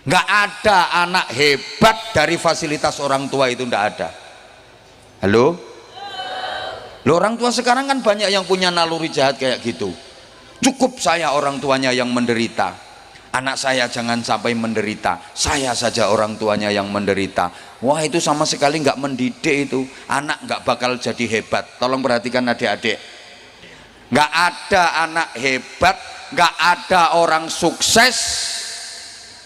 Nggak ada anak hebat dari fasilitas orang tua, itu nggak ada. Halo? Loh, orang tua sekarang kan banyak yang punya naluri jahat kayak gitu. Cukup saya orang tuanya yang menderita, anak saya jangan sampai menderita, saya saja orang tuanya yang menderita. Wah, itu sama sekali nggak mendidik itu. Anak nggak bakal jadi hebat. Tolong perhatikan adik-adik, nggak ada anak hebat, nggak ada orang sukses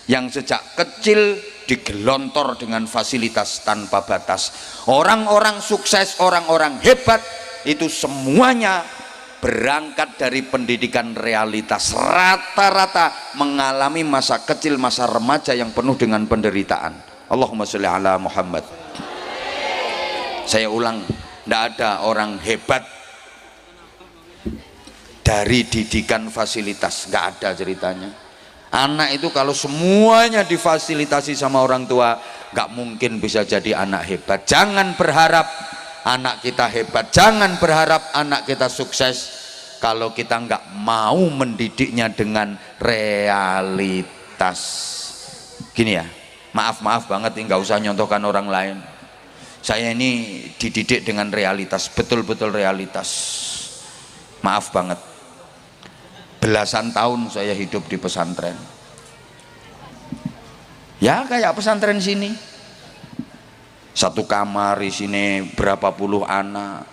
yang sejak kecil digelontor dengan fasilitas tanpa batas. Orang-orang sukses, orang-orang hebat itu semuanya berangkat dari pendidikan realitas. Rata-rata mengalami masa kecil, masa remaja yang penuh dengan penderitaan. Allahumma sholli ala Muhammad. Saya ulang, tidak ada orang hebat dari didikan fasilitas, nggak ada ceritanya. Anak itu kalau semuanya difasilitasi sama orang tua, nggak mungkin bisa jadi anak hebat. Jangan berharap anak kita hebat, jangan berharap anak kita sukses kalau kita nggak mau mendidiknya dengan realitas. Gini ya, maaf banget, nggak usah nyontohkan orang lain. Saya ini dididik dengan realitas, betul-betul realitas. Maaf banget, belasan tahun saya hidup di pesantren. Ya kayak pesantren sini. Satu kamar di sini berapa puluh anak,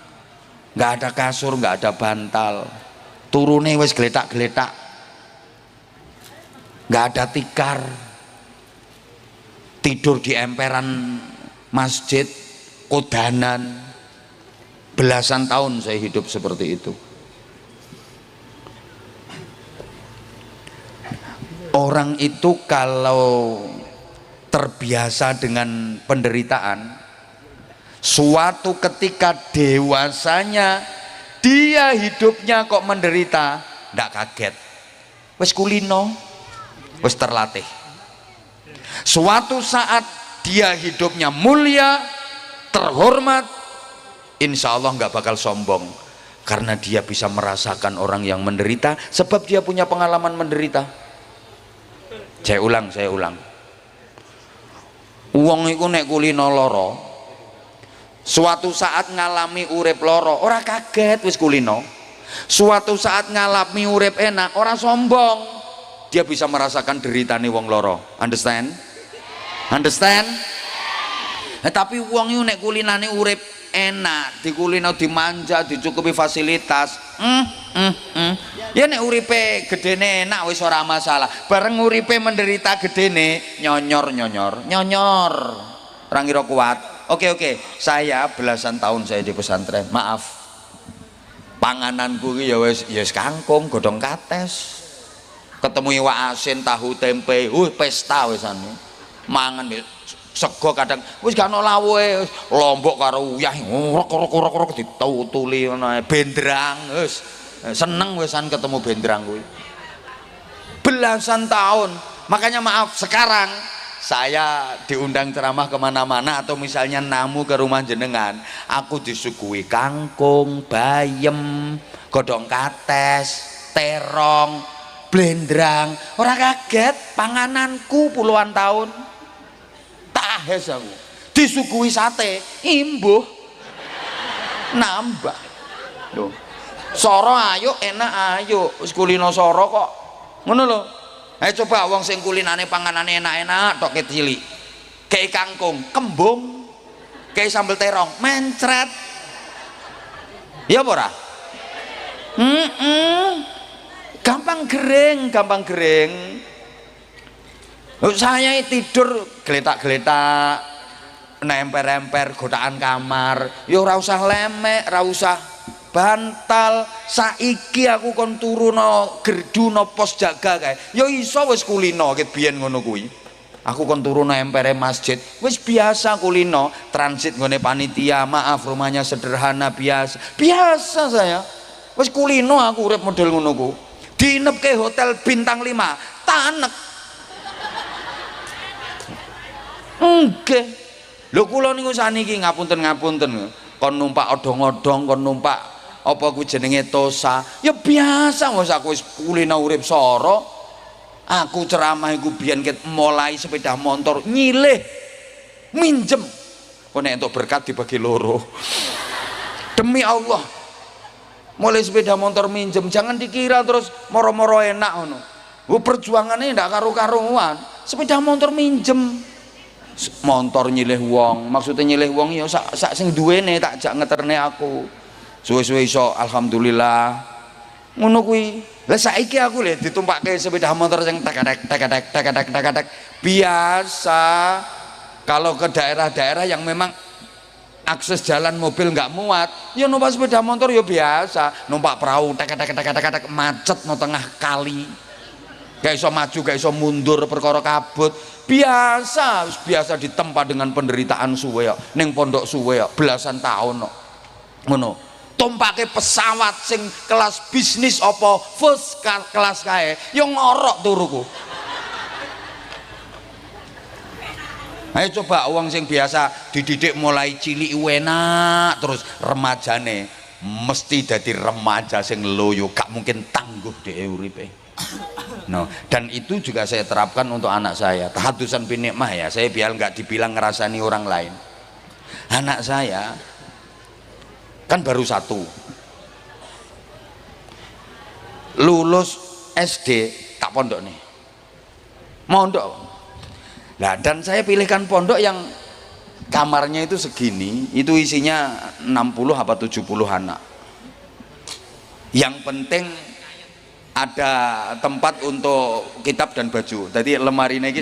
nggak ada kasur, nggak ada bantal, turune wes geletak, nggak ada tikar, tidur di emperan masjid, kodanan. Belasan tahun saya hidup seperti itu. Orang itu kalau terbiasa dengan penderitaan, suatu ketika dewasanya dia hidupnya kok menderita, ndak kaget. Wis kulino, wis terlatih. Suatu saat dia hidupnya mulia, terhormat, insya Allah nggak bakal sombong, karena dia bisa merasakan orang yang menderita, sebab dia punya pengalaman menderita. Saya ulang, wong iku nek kulino loro, suatu saat ngalami urip loro, ora kaget wis kulino. Suatu saat ngalami urip enak, ora sombong, dia bisa merasakan deritane wong loro. Understand? Tapi wong iku nek kulinane urip enak, dikulino dimanja, dicukupi fasilitas, ya nek uripe gedene enak wis ora masalah. Bareng uripe menderita gedene nyonyor, ora ngira kuat. Oke, saya belasan tahun saya di pesantren, maaf, pangananku ya wis kangkung, godhong kates, ketemu iwak asin, tahu tempe, pesta wisane mangan sego kadang wis gak ono lawuhe, lombok karo uyah rok ditutuli ngono, bendrang wis seneng wisan ketemu bendrang kuwi belasan tahun. Makanya maaf, sekarang saya diundang ceramah kemana-mana atau misalnya namu ke rumah jenengan, aku disuguhi kangkung, bayem, godhong kates, terong, blendrang, ora kaget, pangananku puluhan tahun. Tahes aku disuguhi sate, imbuh nambah loh. Soro ayo, enak ayo, wis kulino soro kok ngono lho. Ayo coba wong sing kulinane panganane enak-enak tok cilik, kei kangkung kembung, kei sambel terong mencret, ya apa ora? Gampang gering. Saya tidur geletak-geletak, nemper-nemper godaan kamar, ya ora usah lemek, ora usah bantal. Saiki aku kon turuno gerdu no pos jaga kae, ya iso wis kulino ket biyen ngono kuwi. Aku kon turuno empere masjid, wis biasa kulino, transit nggone panitia, maaf rumahnya sederhana, biasa saya. Wis kulino aku urip model ngono ku. Dinepke hotel bintang 5, tanek. Nggih. Lho kula niku saniki ngapunten, kon numpak odong-odong, kon numpak apa ku jenenge tosa, ya biasa wis aku wis kulino urip soro. Aku ceramah iku biyen ket mulai sepeda motor nyilih minjem. Kok nek entuk berkat dibagi loro. Demi Allah. Mulai sepeda motor minjem, jangan dikira terus moro-moro enak ngono. Perjuangannya ndak karu-karuan. Sepeda motor minjem. Motor nyilih wong, maksudnya nyilih wong ya sak sing duwene tak jak ngeterne aku. Suwe-suwe iso alhamdulillah. Ngono kuwi. Lah saiki aku lho ditumpakke sepeda motor sing tek biasa. Kalau ke daerah-daerah yang memang akses jalan mobil nggak muat, ya numpak sepeda motor ya biasa. Numpak perahu tek macet no tengah kali. Gak iso maju, gak iso mundur perkara kabut. Biasa ditempa dengan penderitaan suwe kok. Ning pondok suwe kok belasan tahun kok. Ngono. Tumpake pesawat sing kelas bisnis apa first kelas kae, ya ngorok turuku. Ayo coba uang sing biasa dididik mulai cilik enak, terus remajane mesti dadi remaja sing loyo, gak mungkin tangguh dhewe uripe. No, dan itu juga saya terapkan untuk anak saya. Tahadusan binikmah ya, saya biar nggak dibilang ngerasani orang lain. Anak saya kan baru 1, lulus SD tak pondok nih, mondok. Nah, dan saya pilihkan pondok yang kamarnya itu segini, itu isinya 60 apa 70 anak. Yang penting ada tempat untuk kitab dan baju. Jadi lemari ini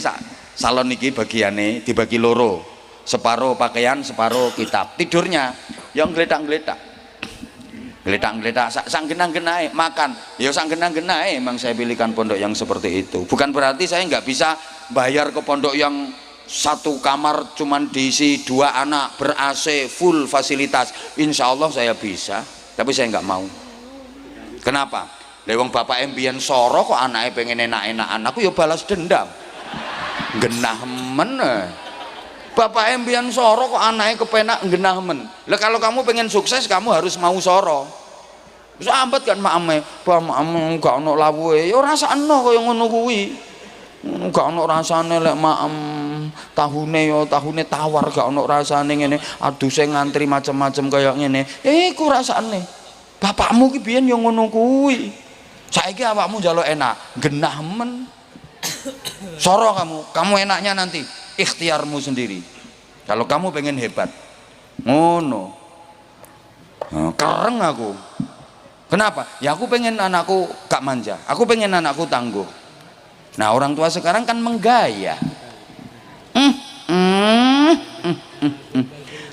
salon ini bagiannya dibagi loro, separuh pakaian, separuh kitab. Tidurnya yang geletak-geletak, sang genang-genai makan, ya sang genang-genai. Emang saya pilihkan pondok yang seperti itu. Bukan berarti saya nggak bisa bayar ke pondok yang satu kamar cuman diisi 2 anak ber AC full fasilitas. Insya Allah saya bisa. tapi saya nggak mau. Kenapa? Lewong bapak embian soro kok anaknya pengen enak-enak, anakku ya balas dendam. Genah men. Bapak embian soro kok anaknya kepenak genah men. Lah kalau kamu pengen sukses kamu harus mau soro. Wis ambet kan makame, "Bah, makam gak ono lawuhe." Ya rasakno kaya ngono kuwi. Gak ono rasane lek maem tahune ya tahune tawar gak ono rasane ngene. Aduse ngantri macam-macam kaya ngene. Iku rasane. Bapakmu ki biyen ya ngono kuwi. Saiki awakmu njaluk enak, genah men. Soro kamu enaknya nanti ikhtiarmu sendiri. Kalau kamu pengen hebat, ngono. Nah, kereng aku. Kenapa? Ya aku pengen anakku gak manja, aku pengen anakku tangguh. Nah orang tua sekarang kan menggaya.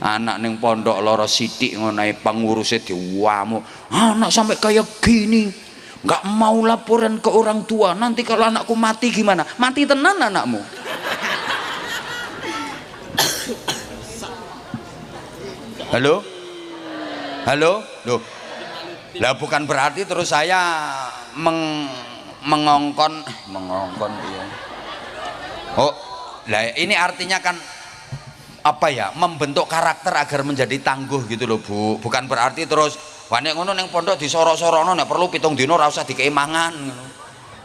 Anak ning pondok loro sithik ngono pengurusnya diwamu. Anak sampai kayak gini, nggak mau laporan ke orang tua. Nanti kalau anakku mati gimana? Mati tenan anakmu. Halo? Halo? Loh. Lah bukan berarti terus saya mengongkon ya. Oh, lah ini artinya kan apa ya? Membentuk karakter agar menjadi tangguh gitu loh, Bu. Bukan berarti terus wane ngono ning pondok disoro-sorono nek perlu 7 dina ora usah dikei mangan ngono.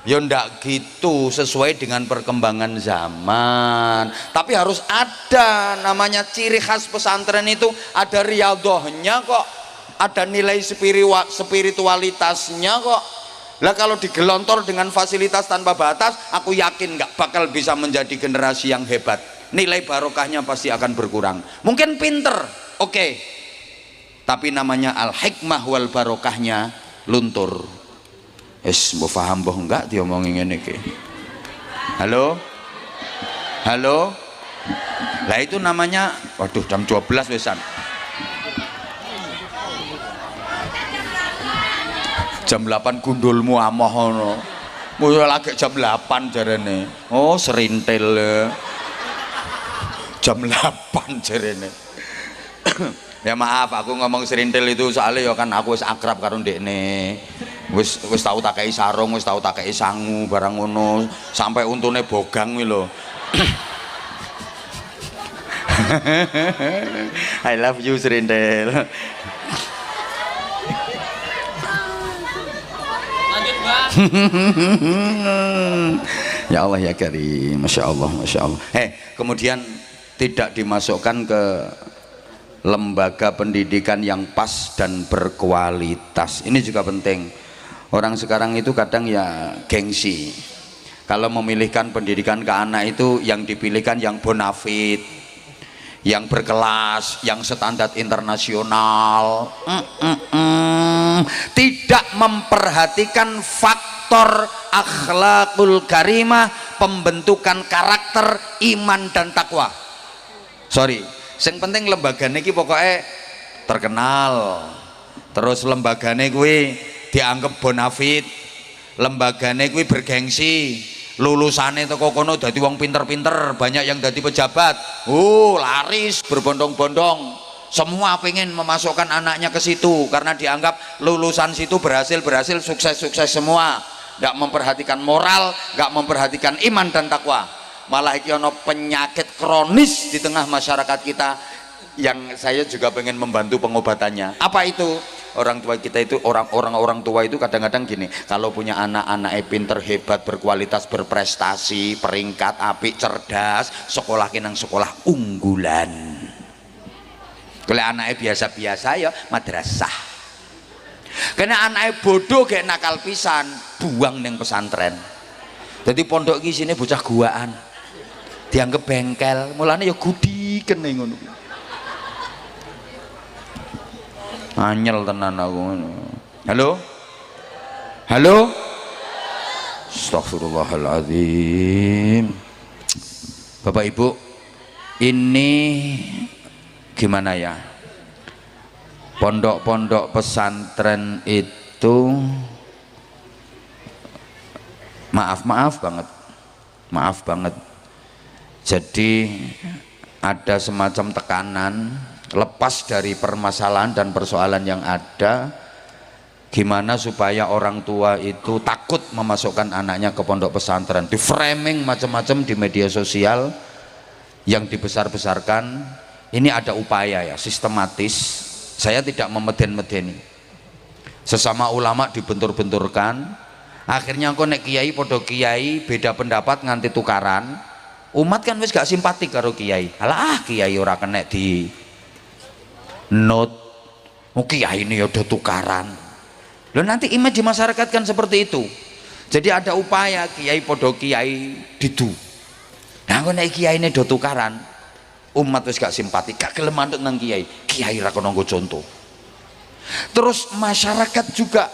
Ya ndak gitu, sesuai dengan perkembangan zaman. Tapi harus ada namanya ciri khas pesantren itu, ada riyadhahnya kok. Ada nilai spiritualitasnya kok. Lah kalau digelontor dengan fasilitas tanpa batas, aku yakin nggak bakal bisa menjadi generasi yang hebat. Nilai barokahnya pasti akan berkurang. Mungkin pinter, oke. Tapi namanya al-hikmah wal barokahnya luntur. Mbok paham mbok enggak diomongin ngene iki. Halo? Halo? Lah itu namanya, waduh jam 12 wesan. Jam 8 gundulmu amoh ngono. Wis lagi jam 8 jarene. Oh, serintil. Jam 8 jarene. Ya maaf aku ngomong serintil itu soalnya ya kan aku wis akrab karo ndekne. Wis tau tak kei sarung, wis tau tak kei sangu barang ngono, sampai untune bogang kuwi lho. I love you serintil. Ya Allah ya Karim, Masya Allah, Masya Allah. Kemudian tidak dimasukkan ke lembaga pendidikan yang pas dan berkualitas. Ini juga penting. Orang sekarang itu kadang ya gengsi. Kalau memilihkan pendidikan ke anak itu yang dipilihkan yang bonafit, yang berkelas, yang standar internasional. Tidak memperhatikan faktor akhlakul karimah, pembentukan karakter, iman dan takwa. Sorry, yang penting lembagane iki pokoknya terkenal, terus lembagane kuwi dianggap bonafit, lembagane kuwi bergengsi, lulusane teko kono dadi wong pinter-pinter, banyak yang dadi pejabat, laris berbondong-bondong. Semua pengen memasukkan anaknya ke situ karena dianggap lulusan situ berhasil, sukses semua. Nggak memperhatikan moral, nggak memperhatikan iman dan takwa. Malah iki ono penyakit kronis di tengah masyarakat kita yang saya juga pengen membantu pengobatannya. Apa itu? Orang tua kita itu, orang tua itu kadang-kadang gini, kalau punya anak-anak pinter, hebat, berkualitas, berprestasi, peringkat apik, cerdas, sekolah kinang sekolah unggulan. Kalau anaknya biasa-biasa ya madrasah. Karena anaknya bodoh kayak nakal pisan, buang neng pesantren. Jadi pondok iki sini bocah guaan, dianggap bengkel, mulane ya gudiken ning ngono. Anyel tenan aku. Halo? Halo? Astagfirullahaladzim. Bapak Ibu, ini gimana ya, pondok-pondok pesantren itu maaf banget, jadi ada semacam tekanan, lepas dari permasalahan dan persoalan yang ada, Gimana supaya orang tua itu takut memasukkan anaknya ke pondok pesantren, di framing macam-macam di media sosial yang dibesar-besarkan. Ini ada upaya ya sistematis, saya tidak memeden-medeni, sesama ulama dibentur-benturkan, akhirnya kok nek kiai podo kiai beda pendapat nganti tukaran, umat kan wis gak simpatik karo kiai, alah kiai ora kena di note, kiai ini udah tukaran. Loh, nanti image di masyarakat kan seperti itu. Jadi ada upaya kiai podo kiai didu. Nah kok nek kiai ini do tukaran, umat wis gak simpati, gak gelem manut nang kiai. Kiai ra kono nggo contoh. Terus masyarakat juga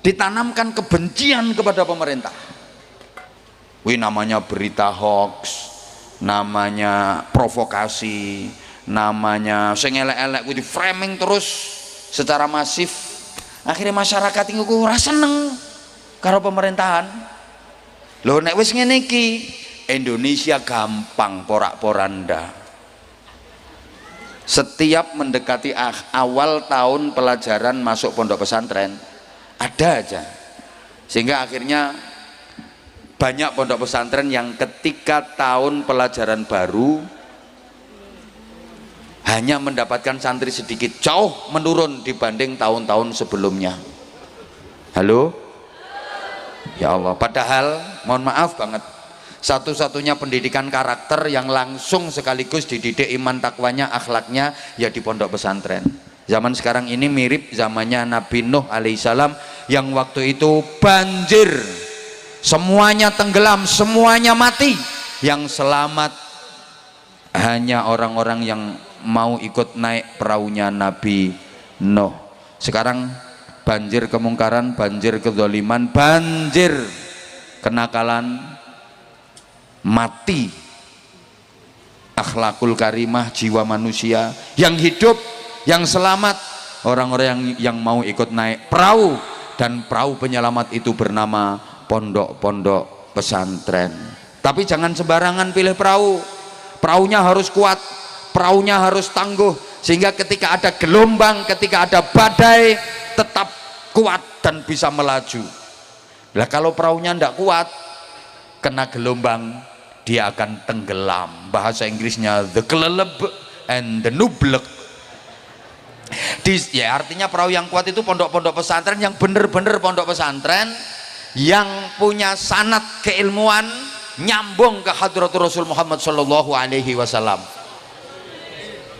ditanamkan kebencian kepada pemerintah. Wih, namanya berita hoax, namanya provokasi, namanya sing elek-elek kuwi di framing terus secara masif. Akhirnya masyarakat ini ora seneng karo pemerintahan. Loh nek wis ngene iki Indonesia gampang porak-poranda. Setiap mendekati awal tahun pelajaran masuk pondok pesantren ada aja, sehingga akhirnya banyak pondok pesantren yang ketika tahun pelajaran baru hanya mendapatkan santri sedikit, jauh menurun dibanding tahun-tahun sebelumnya. Halo? Ya Allah, padahal mohon maaf banget, satu-satunya pendidikan karakter yang langsung sekaligus dididik iman takwanya, akhlaknya ya di pondok pesantren. Zaman sekarang ini mirip zamannya Nabi Nuh alaihissalam yang waktu itu banjir, semuanya tenggelam, semuanya mati, yang selamat hanya orang-orang yang mau ikut naik perahunya Nabi Nuh. Sekarang banjir kemungkaran, banjir kezaliman, banjir kenakalan, mati akhlakul karimah, jiwa manusia. Yang hidup, yang selamat orang-orang yang mau ikut naik perahu, dan perahu penyelamat itu bernama pondok-pondok pesantren. Tapi jangan sembarangan pilih perahu, perahunya harus kuat, perahunya harus tangguh, sehingga ketika ada gelombang, ketika ada badai tetap kuat dan bisa melaju. Lah kalau perahunya tidak kuat, kena gelombang, dia akan tenggelam. Bahasa Inggrisnya the keleleb and the nublek. Ya artinya perahu yang kuat itu pondok-pondok pesantren yang bener-bener pondok pesantren yang punya sanad keilmuan nyambung ke hadratul Rasul Muhammad Shallallahu Alaihi Wasallam.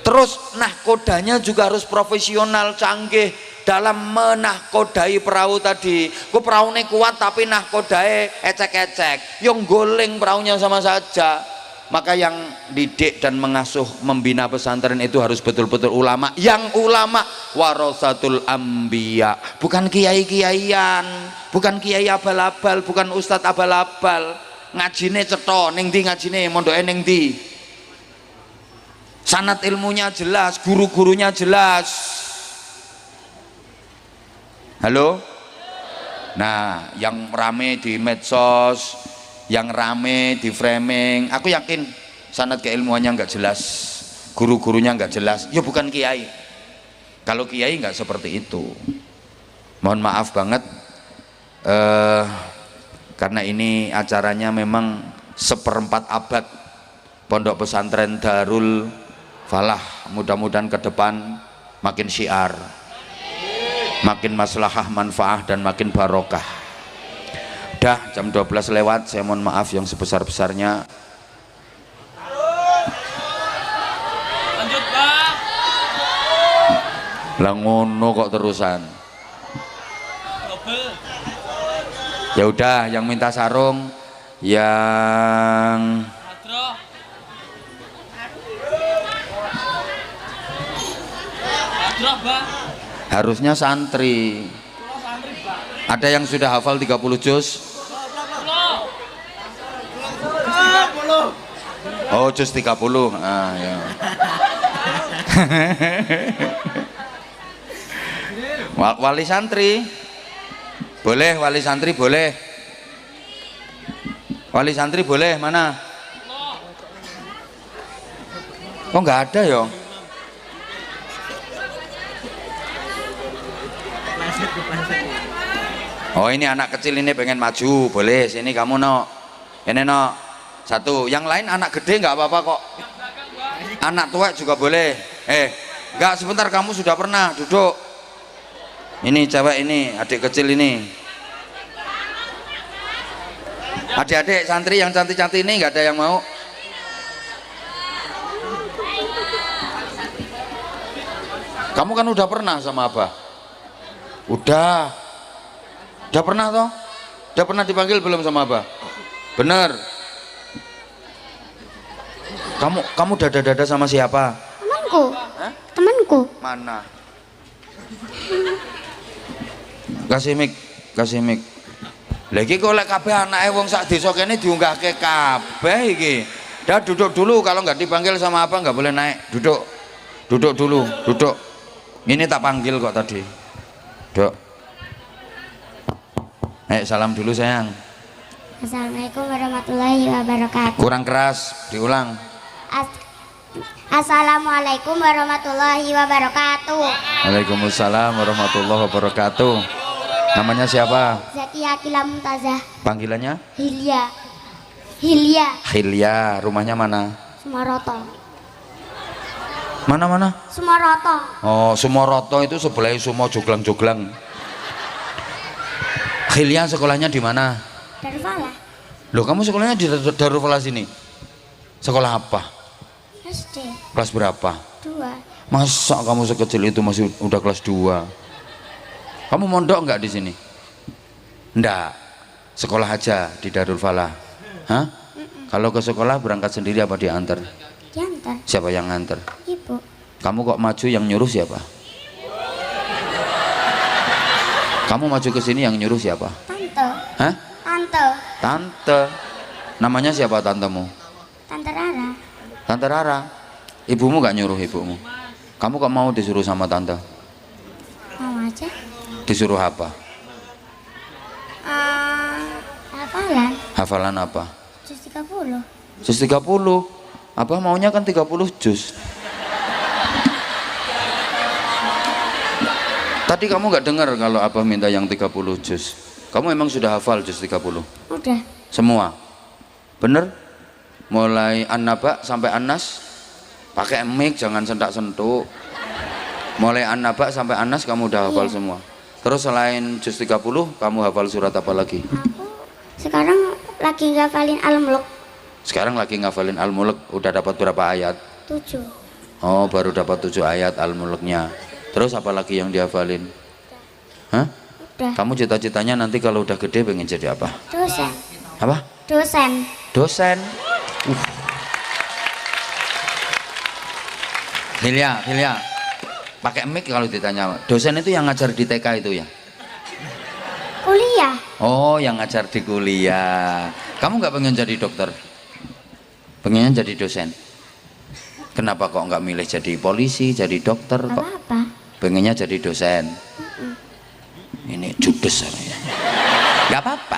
Terus nahkodanya juga harus profesional, canggih dalam menahkodai perahu tadi. Ku perahunya kuat tapi nahkodai ecek-ecek, yang goleng perahunya sama saja. Maka yang didik dan mengasuh membina pesantren itu harus betul-betul ulama, yang ulama warasatul ambiya, bukan kiai-kiaian, bukan kiai abal-abal, bukan ustadz abal-abal. Ngajine cetha ning ndi, ngajine mondoke ning ndi, sanad ilmunya jelas, guru-gurunya jelas. Halo? Nah, yang rame di medsos, yang rame di framing, aku yakin sanad keilmuannya nggak jelas, guru-gurunya nggak jelas, ya bukan kiai. Kalau kiai nggak seperti itu. Mohon maaf banget, karena ini acaranya memang seperempat abad pondok pesantren Darul Falah. Mudah-mudahan ke depan makin syiar, makin maslahah manfaah, dan makin barokah. Udah jam 12 lewat, saya mohon maaf yang sebesar-besarnya. Lanjut Pak. Lah ngono kok terusan. Ya udah, yang minta sarung, yang harusnya santri. Ada yang sudah hafal 30 juz? Oh, juz 30. Ah, ya. Wali santri boleh, wali santri boleh, wali santri boleh. Mana? Kok nggak ada ya? Oh ini anak kecil ini pengen maju, boleh. Sini kamu no. Ini no. Satu. Yang lain anak gede nggak apa-apa kok. Anak tua juga boleh. Enggak, sebentar, kamu sudah pernah duduk. Ini cewek ini, adik kecil ini. Adik-adik santri yang cantik-cantik ini nggak ada yang mau. Kamu kan udah pernah sama Abah? Udah pernah toh? Udah pernah dipanggil belum sama Abah? Bener. Kamu dada-dada sama siapa? Temanku. Hah? Temanku. Mana? Kasih mic. Lagi kok lek kabeh anake wong sak desa kene diunggahke kabeh iki. Dah duduk dulu, kalau nggak dipanggil sama apa nggak boleh naik. Duduk dulu. Ini tak panggil kok tadi. Dok. Salam dulu sayang. Assalamualaikum warahmatullahi wabarakatuh. Kurang keras, diulang. Assalamualaikum warahmatullahi wabarakatuh. Waalaikumsalam warahmatullahi wabarakatuh. Namanya siapa? Zakia Akila Mumtazah. Panggilannya? Hilya. Rumahnya mana? Sumaroto. Mana? Sumaroto. Oh, Sumoroto itu sebelah Sumo Joglang. Hilya sekolahnya di mana? Darufala. Loh, kamu sekolahnya di Darufala sini? Sekolah apa? SD. Kelas berapa? 2. Masa kamu sekecil itu masih udah kelas 2? Kamu mondok nggak di sini? Nggak. Sekolah aja di Darul Falah. Hah? Kalau ke sekolah berangkat sendiri apa diantar? Diantar. Siapa yang nganter? Ibu. Kamu kok maju, yang nyuruh siapa? Kamu maju ke sini yang nyuruh siapa? Tante. Hah? Tante. Namanya siapa tantemu? Tante Rara. Tante Rara. Ibumu nggak nyuruh ibumu? Kamu kok mau disuruh sama tante? Mau aja. Disuruh apa? Hafalan. Hafalan apa? Juz 30. Juz 30. Abah maunya kan 30 juz. Tadi kamu nggak dengar kalau Abah minta yang 30 juz. Kamu emang sudah hafal juz 30? Udah. Semua? Bener? Mulai An-Naba sampai An-Nas? Pakai mic, jangan sentak-sentuk. Mulai An-Naba sampai An-Nas kamu udah hafal semua? Terus selain juz 30, kamu hafal surat apa lagi? Aku sekarang lagi ngafalin Al-Mulk. Sekarang lagi ngafalin Al-Mulk. Udah dapat berapa ayat? 7. Oh, baru dapat 7 ayat Al-Mulknya. Terus apa lagi yang dihafalin? Hah? Udah. Kamu cita-citanya nanti kalau udah gede pengen jadi apa? Dosen. Apa? Dosen. Hilya. Pakai mic kalau ditanya. Dosen itu yang ngajar di TK itu ya? Kuliah. Oh, yang ngajar di kuliah. Kamu nggak pengen jadi dokter? Pengennya jadi dosen? Kenapa kok nggak milih jadi polisi, jadi dokter? Kok Apa-apa. pengennya jadi dosen? Ini judes ya. Nggak apa-apa.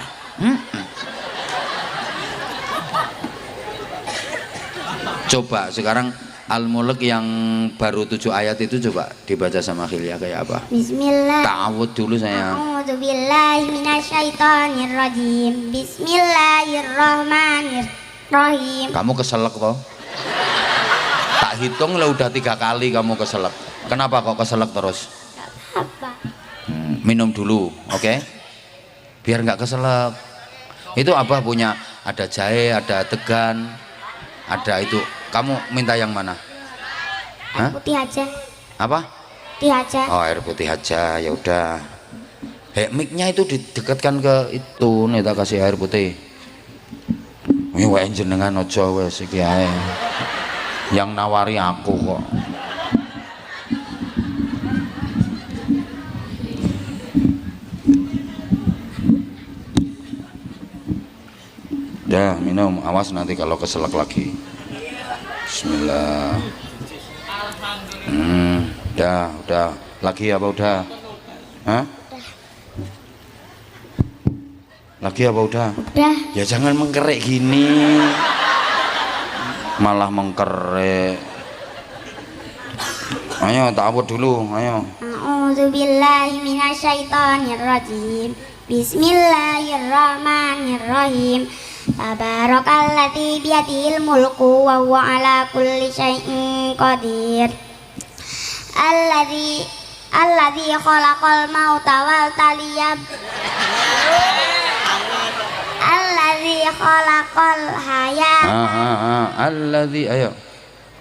Coba sekarang Al-Mulk yang baru 7 ayat itu coba dibaca sama Hilya kayak apa? Bismillah. Ta'awud dulu sayang. A'udzubillahi minasyaitonirrajim. Bismillahirrahmanirrahim. Kamu keselak toh? Tak hitung lah udah 3 kali kamu keselak. Kenapa kok keselak terus? Apa? Minum dulu, oke? Biar nggak keselak. Itu Abah punya, ada jahe, ada degan, ada itu. Kamu minta yang mana? Air putih aja. Apa? Putih aja. Oh, air putih aja, ya udah. Mic-nya itu didekatkan ke itu, nih tak kasih air putih. Ini wae jenengan ojo wes iki ae. Yang nawari aku kok. Ya, minum, awas nanti kalau keselak lagi. Bismillah. Udah. Lagi apa udah? Hah? Lagi apa udah? Udah. Ya jangan mengkerek gini. Malah mengkerek. Ayo ta'awud dulu, ayo. A'udzubillahi minasyaitonirrajim. Bismillahirrahmanirrahim. Tabarakalladzi biyadihil mulku wa huwa ala kulli syai'in qadir. Alladzi khalaqal mauta wal taliyab. Alladzi khalaqal hayat. Ayo.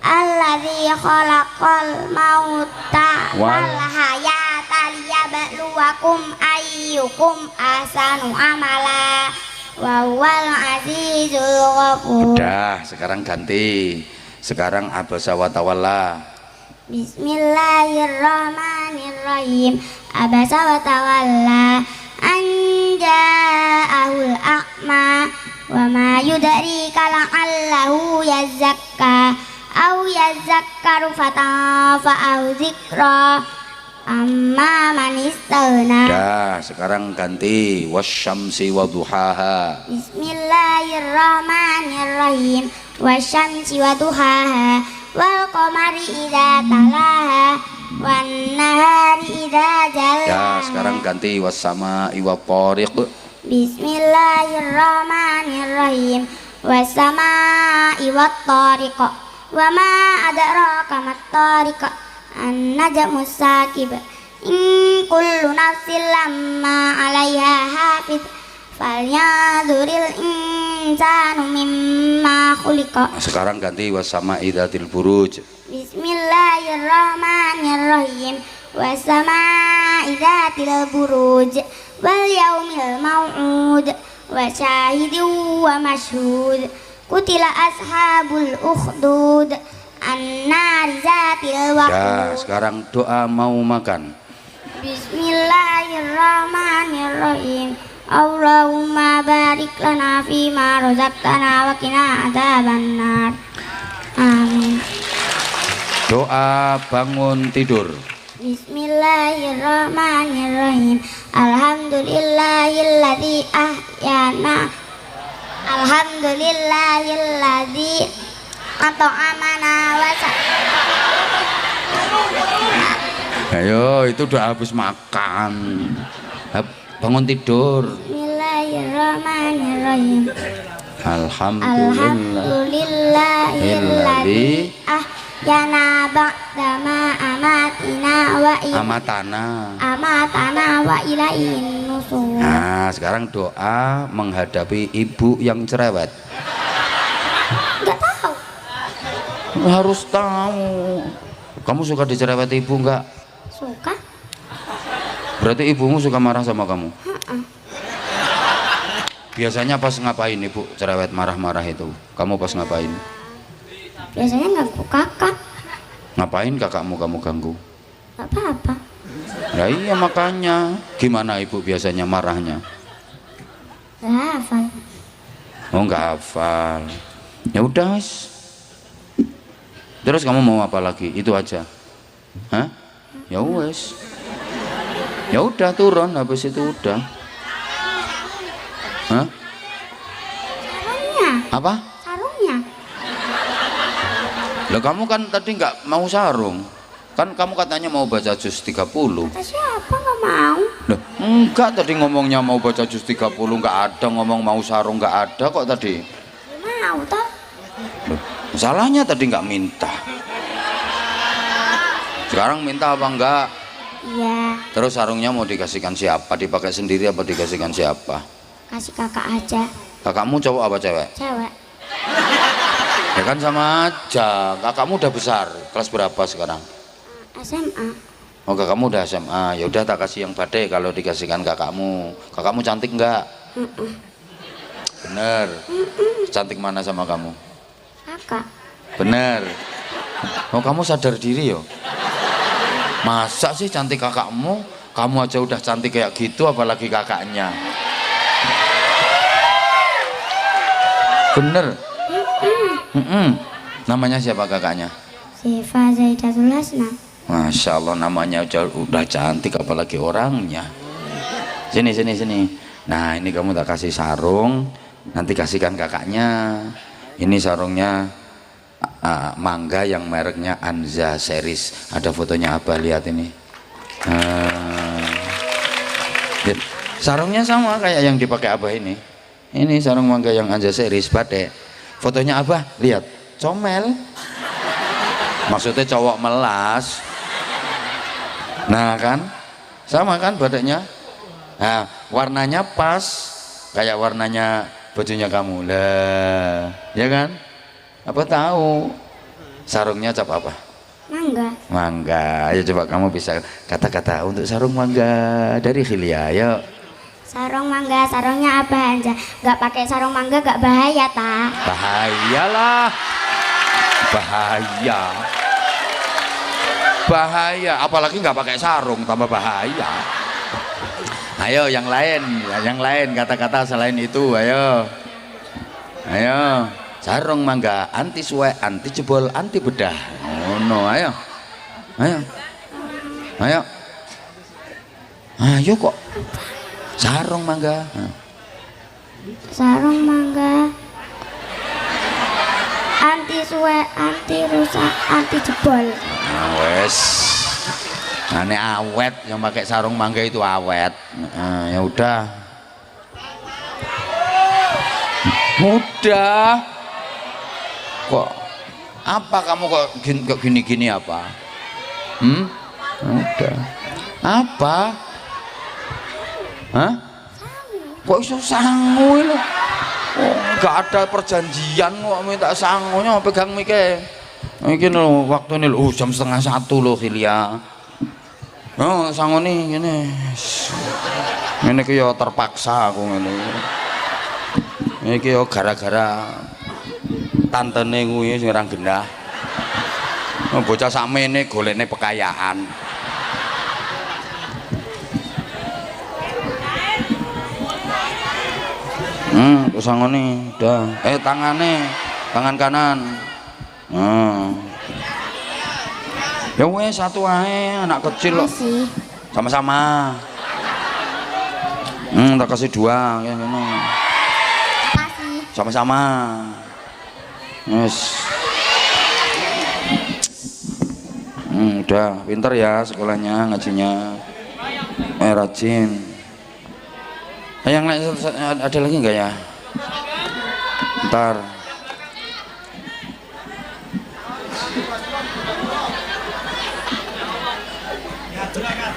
Alladzi khalaqal mauta wal hayata liyabluwakum ayyukum ahsanu amala wa huwal azizul ghafur. Udah, sekarang ganti. Sekarang abasa wa tawalla. Bismillahirrahmanirrahim. Abasa wa tawalla an ja'ahul a'ma wa ma yudrika la'allahu yazakka aw yazakkaru fatanfa'ahu dzikra amma man istaghna. Dah, sekarang ganti wasyamsi wadhuhaha. Bismillahirrahmanirrahim. Wasyamsi wadhuhaha wal qamari idza talaha wan nahari idza jallaha. Dah, sekarang ganti wassama'i wattariq. Bismillahirrahmanirrahim. Wassama'i wattariq wa ma adraka mat-tariq an-najmus sakib in kullu nafsin lamma 'alaiha hafiz falyadhuril insanu mimma khuliqa. Sekarang ganti wassama'i dzatil buruj. Bismillahirrahmanirrahim. Wassama'i dzatil buruj wal yaumil mau'ud wa syahidin wa mashhud. Kutila ashabul ukhdud an-nari zatil Ya, waqud. sekarang doa mau makan. Bismillahirrahmanirrahim. Allahumma barik lana fima razaqtana wa qina adzabannar. Amin. Doa bangun tidur. Bismillahirrahmanirrahim. Alhamdulillahilladzi ahyana. Alhamdulillahilladzi at'amana wa Ayo, itu udah habis makan. Bangun tidur. Bismillahirrahmanirrahim. Alhamdulillahilladzi ahyana ba'da ma amatana wa ilaihin nusur. Nah, sekarang doa menghadapi ibu yang cerewet. Enggak tahu. Harus tahu. Kamu suka dicerewet ibu enggak? Suka? Berarti ibumu suka marah sama kamu? Biasanya pas ngapain ibu cerewet marah-marah itu? Kamu pas ngapain? Biasanya ganggu kakak. Ngapain kakakmu kamu ganggu? Gak apa-apa. Ya iya makanya. Gimana ibu biasanya marahnya? Gak hafal. Oh nggak hafal. Ya udah wis. Terus kamu mau apa lagi? Itu aja. Hah? Ya wes. Ya udah turun habis itu udah. Hah? Sarungnya. Apa? Sarungnya. Loh kamu kan tadi nggak mau sarung. Kan kamu katanya mau baca juz 30. Kata siapa gak mau? Loh, enggak tadi ngomongnya mau baca juz 30 nggak ada ngomong mau sarung nggak ada kok tadi. Mau toh? Loh, salahnya tadi nggak minta. Sekarang minta apa enggak? Iya. Terus sarungnya mau dikasihkan siapa? Dipakai sendiri apa dikasihkan siapa? Kasih kakak aja. Kakakmu cowok apa cewek? Cewek. Ya kan sama aja. Kakakmu udah besar. Kelas berapa sekarang? SMA. Oh kakakmu udah SMA. Ya udah tak kasih yang badai kalau dikasihkan kakakmu. Kakakmu cantik enggak? Bener. Cantik mana sama kamu? Kakak. Bener. Oh kamu sadar diri yo. Masa sih cantik kakakmu? Kamu aja udah cantik kayak gitu apalagi kakaknya. Bener. Namanya siapa kakaknya? Siva Zaidatul Hasna. Masya Allah namanya udah cantik apalagi orangnya. Sini. Nah ini kamu tak kasih sarung. Nanti kasihkan kakaknya. Ini sarungnya mangga yang mereknya Anza series. Ada fotonya apa lihat ini. Sarungnya sama kayak yang dipakai Abah ini. Ini sarung mangga yang Anja series batik. Fotonya Abah, lihat, comel. Maksudnya cowok melas. Nah kan, sama kan batiknya. Nah, warnanya pas kayak warnanya bajunya kamu lah, ya kan? Apa tahu sarungnya cap apa? Mangga. Mangga. Ayo coba kamu bisa kata-kata untuk sarung mangga dari Hilya. Ayo. Sarung mangga, sarungnya Abah aja. Gak pakai sarung mangga gak bahaya ta? Bahayalah. Bahaya. Bahaya. Apalagi nggak pakai sarung tambah bahaya. Ayo yang lain kata-kata selain itu. Ayo. Ayo. Sarung mangga anti suwe, anti jebol, anti bedah. Oh no, ayo. Ayo. Ayo. Ayo kok. Sarung mangga. Sarung mangga. Anti suwe, anti rusak, anti jebol. Nah, wes. Aneh awet yang pakai sarung mangga itu awet. Nah, ya udah. Udah. Kok apa kamu kok gini-gini apa? Udah. Apa? Hah? Kok iso sangu lho? Oh, enggak ada perjanjian kok minta sangunya pegang mike. Iki lho waktune lho jam 12:30 lho Hilya. Oh, sangone ngene. Ngene ki ya terpaksa aku ngene. Iki ya gara-gara tantene kuwi sing ora genah. Bocah sakmene golekne pekayaan. Sangone udah. Tangan kanan. Ya wes satu ae, anak kecil loh. Sama-sama. Tak kasih dua ya ngono. Sama-sama. Yes. Udah, pinter ya sekolahnya, ngajinya. Rajin. Yang lain ada lagi enggak ya? Ntar.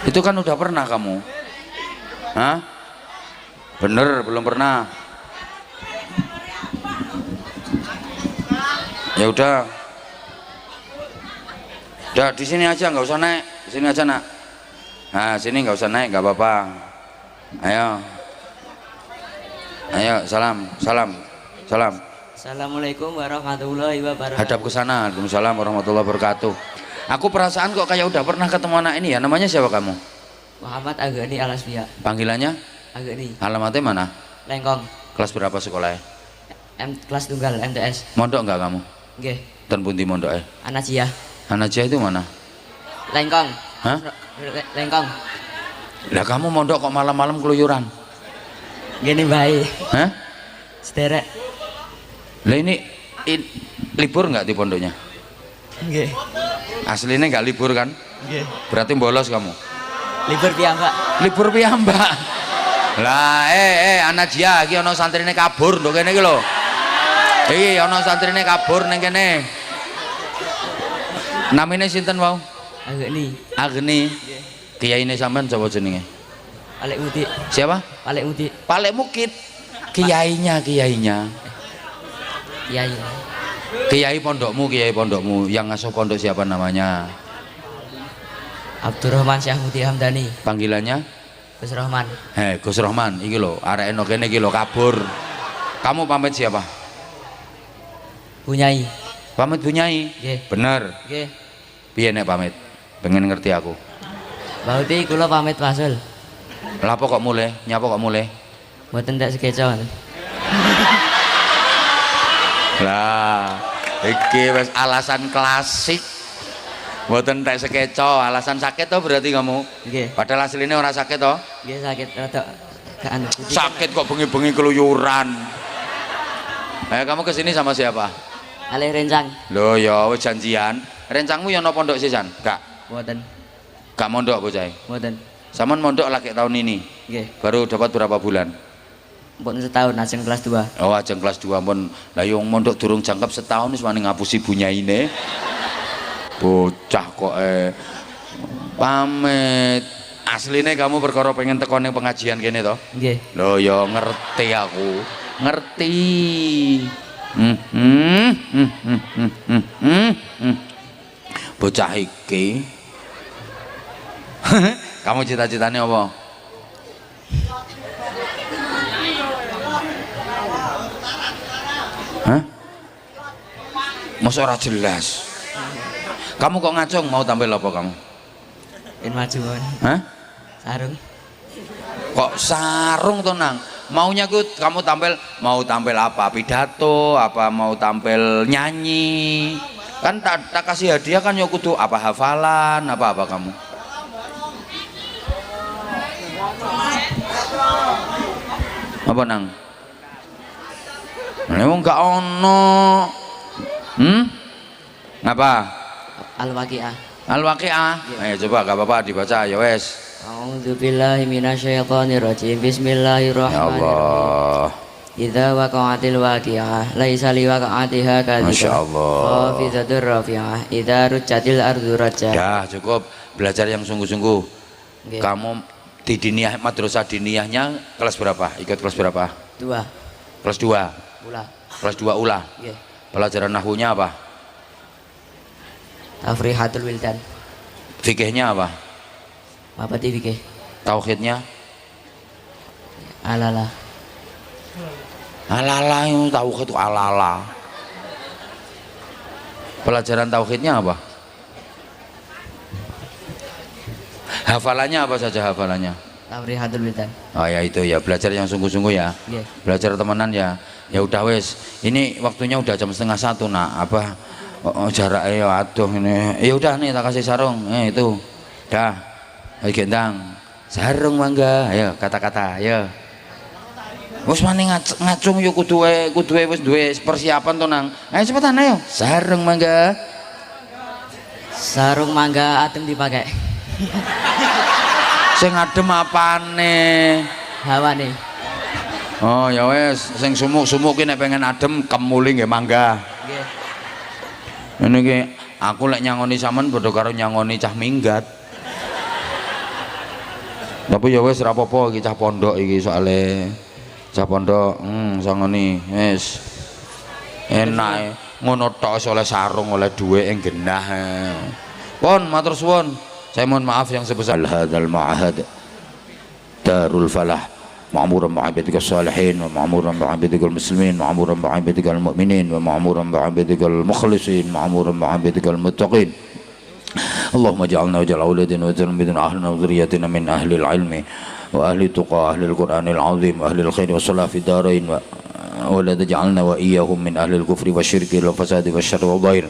Itu kan udah pernah kamu? Hah? Bener, belum pernah. Ya udah. Udah di sini aja, nggak usah naik. Di sini aja nak. Nah, sini nggak usah naik, nggak apa-apa. Ayo. Ayo, salam. Assalamualaikum warahmatullahi wabarakatuh. Hadap ke sana. Waalaikumsalam warahmatullahi wabarakatuh. Aku perasaan kok kayak udah pernah ketemu anak ini ya. Namanya siapa kamu? Muhammad Agani Alasbia. Panggilannya? Agani. Alamatnya mana? Lengkong. Kelas berapa sekolahnya? Kelas tunggal MTS. Mondok enggak kamu? Nggih. Dan pundi mondoknya? Anajia. Anajia itu mana? Lengkong. Hah? Lengkong. Lah kamu mondok kok malam-malam keluyuran? Gini baik. Hah? Sederek. Lah ini libur nggak di pondoknya? Nggih. Aslinya nggak libur kan? Nggih. Berarti bolos kamu? Libur piyambak. Libur piyambak. Lah Anajia iki ana santrine kabur nduk kene iki lho. Iki ana santrine kabur ning kene. Namine sinten wau? Agni. Kiyaine sampean sapa jenenge? Palek Mudi. Siapa? Palek Mudi. Palek Mukit. Kiainya. Kiai. Kiai pondokmu yang ngasuh pondok siapa namanya? Abdurrahman Syah Mudi Hamdani. Panggilannya? Gus Rahman. Gus Rahman iki lho, arek eno kene iki lho kabur. Kamu pamit siapa? Bunyai. Pamit Bunyai? Nggih. Bener. Nggih. Piye nek pamit? Pengen ngerti aku. Bauti kula pamit wasul. Lah apa kok mulai? Nyapa kok mulai? Mboten ndak sekeca. Lah, iki wis alasan klasik. Mboten tak sekeco, alasan sakit toh berarti kamu? Nggih. Padahal aslinya orang sakit toh? Nggih sakit rada gak anu. Sakit kok bengi-bengi keluyuran. Kamu kesini sama siapa? Alih rencang. Loh ya wis janjian. Rencangmu ya ono pondok sisan? Gak. Mboten. Gak mondok bocah. Mboten. Saman mondok lagi tahun ini. Nggih. Baru dapat berapa bulan? Pun setahun ajeng kelas 2. Oh, ajeng kelas 2 pun. Lah yang mondok durung jangkep setahun wis wani ngapusi bunyaine. Bocah kok pamit. Asline kamu perkara pengen teko ning pengajian kene to? Nggih. Lho ya ngerti aku. Ngerti. Bocah iki. Kamu cita-citanya apa? Hah? Masa ora jelas. Kamu kok ngacung mau tampil apa kamu? In maju mon. Hah? Sarung. Kok sarung tuh nang? Maunya kamu tampil mau tampil apa? Pidato, apa mau tampil nyanyi? Kan tak kasih hadiah kan ya kudu apa hafalan, apa kamu? Apa nang? Memang gak ono. Ngapa? Al-Waqiah. Al-Waqiah. Ayo coba gak apa-apa dibaca ya wes. A'udzubillahi minasyaitonirrajim. Bismillahirrahmanirrahim. Ya Allah. Idza waqa'atil waqi'ah laisa liwaqa'atiha kadhibah. Masyaallah. Khafidatur rafi'ah. Idza rujjatil ardu rajja. Dah cukup belajar yang sungguh-sungguh. Nggih. Kamu di diniyah madrasah diniyahnya kelas berapa? Ikut kelas berapa? 2. Kelas 2. Pula. Kelas 2 ulah. Nggih. Pelajaran nahwunya apa? Tafrihatul wildan. Fikihnya apa? Apa ti fikih? Tauhidnya? Alala. Alala itu tauhid itu alala. Pelajaran tauhidnya apa? Hafalannya apa saja hafalannya? Tafrihatul wildan. Oh ya itu ya belajar yang sungguh-sungguh ya. Nggih. Belajar temenan ya. Ya udah wes. Ini waktunya udah jam 12:30 nak. Apa? Jaraknya ya aduh ini. Ya udah nih tak kasih sarung. Itu. Dah. Ayo gendang. Sarung mangga. Ayo kata-kata. Ayo. Wes mani ngacung yo kudu wis duwe persiapan to nang. Ayo cepetan ayo. Sarung mangga. Sarung mangga adem dipakai. Sing adem apane? Hawane. Oh ya wes, sing sumuk-sumuk ki nek pengen adem kemuli nggih mangga. Nggih. Ngene iki aku lek nyangoni sampean padha karo nyangoni cah minggat. Tapi ya wes ora apa-apa iki cah pondok iki soalé cah pondok sangoni wis enak ngono tok oleh sarung oleh dhuwit ing genah. Pun matur suwun. Saya mohon maaf yang sebesar hadzal ma'had Darul Falah ma'muran bi'ibadikal salihin wa ma'muran bi'ibadikal muslimin ma'muran bi'ibadikal mu'minin wa ma'muran bi'ibadikal mukhlisin ma'muran bi'ibadikal muttaqin. Allahumma ja'alna wa ja'al auladina wa zurriyatina ahlina wa dhurriyyatina min ahlil ilmi wa ahli tuqa ahli al-Qur'anil azim wa ahli al-khair wa salah fi darain wa la taj'alna wa iyyahum min ahli al-kufri wa syirki wal fasadi wa syarri wa dhair.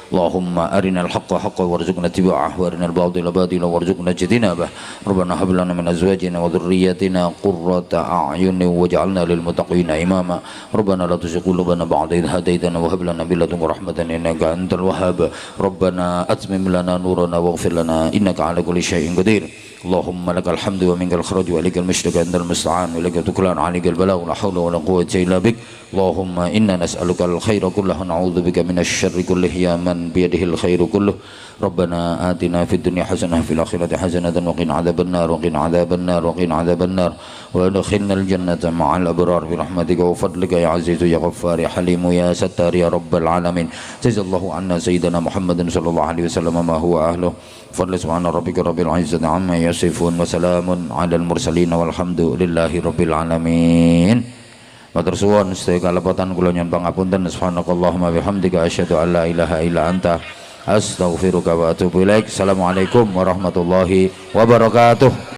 اللهم أرنا الحق حقا وارزقنا اتباعه وأرنا الباطل باطلا وارزقنا اجتنابه ربنا هب لنا من أزواجنا وذرياتنا قرة أعين واجعلنا للمتقين إماما ربنا لا تزغ قلوبنا بعد إذ هديتنا وهب لنا من لدنك رحمة إنك أنت الوهاب ربنا أتمم لنا نورنا واغفر لنا إنك على كل شيء قدير اللهم لك الحمد ومنك الخرج وإليك المشرق أنت المستعان وإليك التكلان عليك البلاغ لا حول ولا قوة إلا بك اللهم إنا نسألك الخير كله ونعوذ بك من الشر كله يا من بيده الخير كله ربنا آتنا في الدنيا حسنة في الآخرة حسنة وقنا عذاب النار وقنا عذاب النار وقنا عذاب النار وادخلنا الجنة مع الأبرار برحمتك وفضلك يا عزيز يا غفار يا حليم يا ستار يا رب العالمين جزا الله عنا سيدنا محمد صلى الله عليه وسلم ما هو أهله فضل سبحان ربك رب العزة عما يصفون وسلام على المرسلين والحمد لله رب العالمين. Matur suwun sedaya kalepatan kula nyuwun pangapunten subhanakallahumma bihamdika asyhadu an la ilaha illa anta astaghfiruka wa atubu ilaik. Assalamualaikum warahmatullahi wabarakatuh.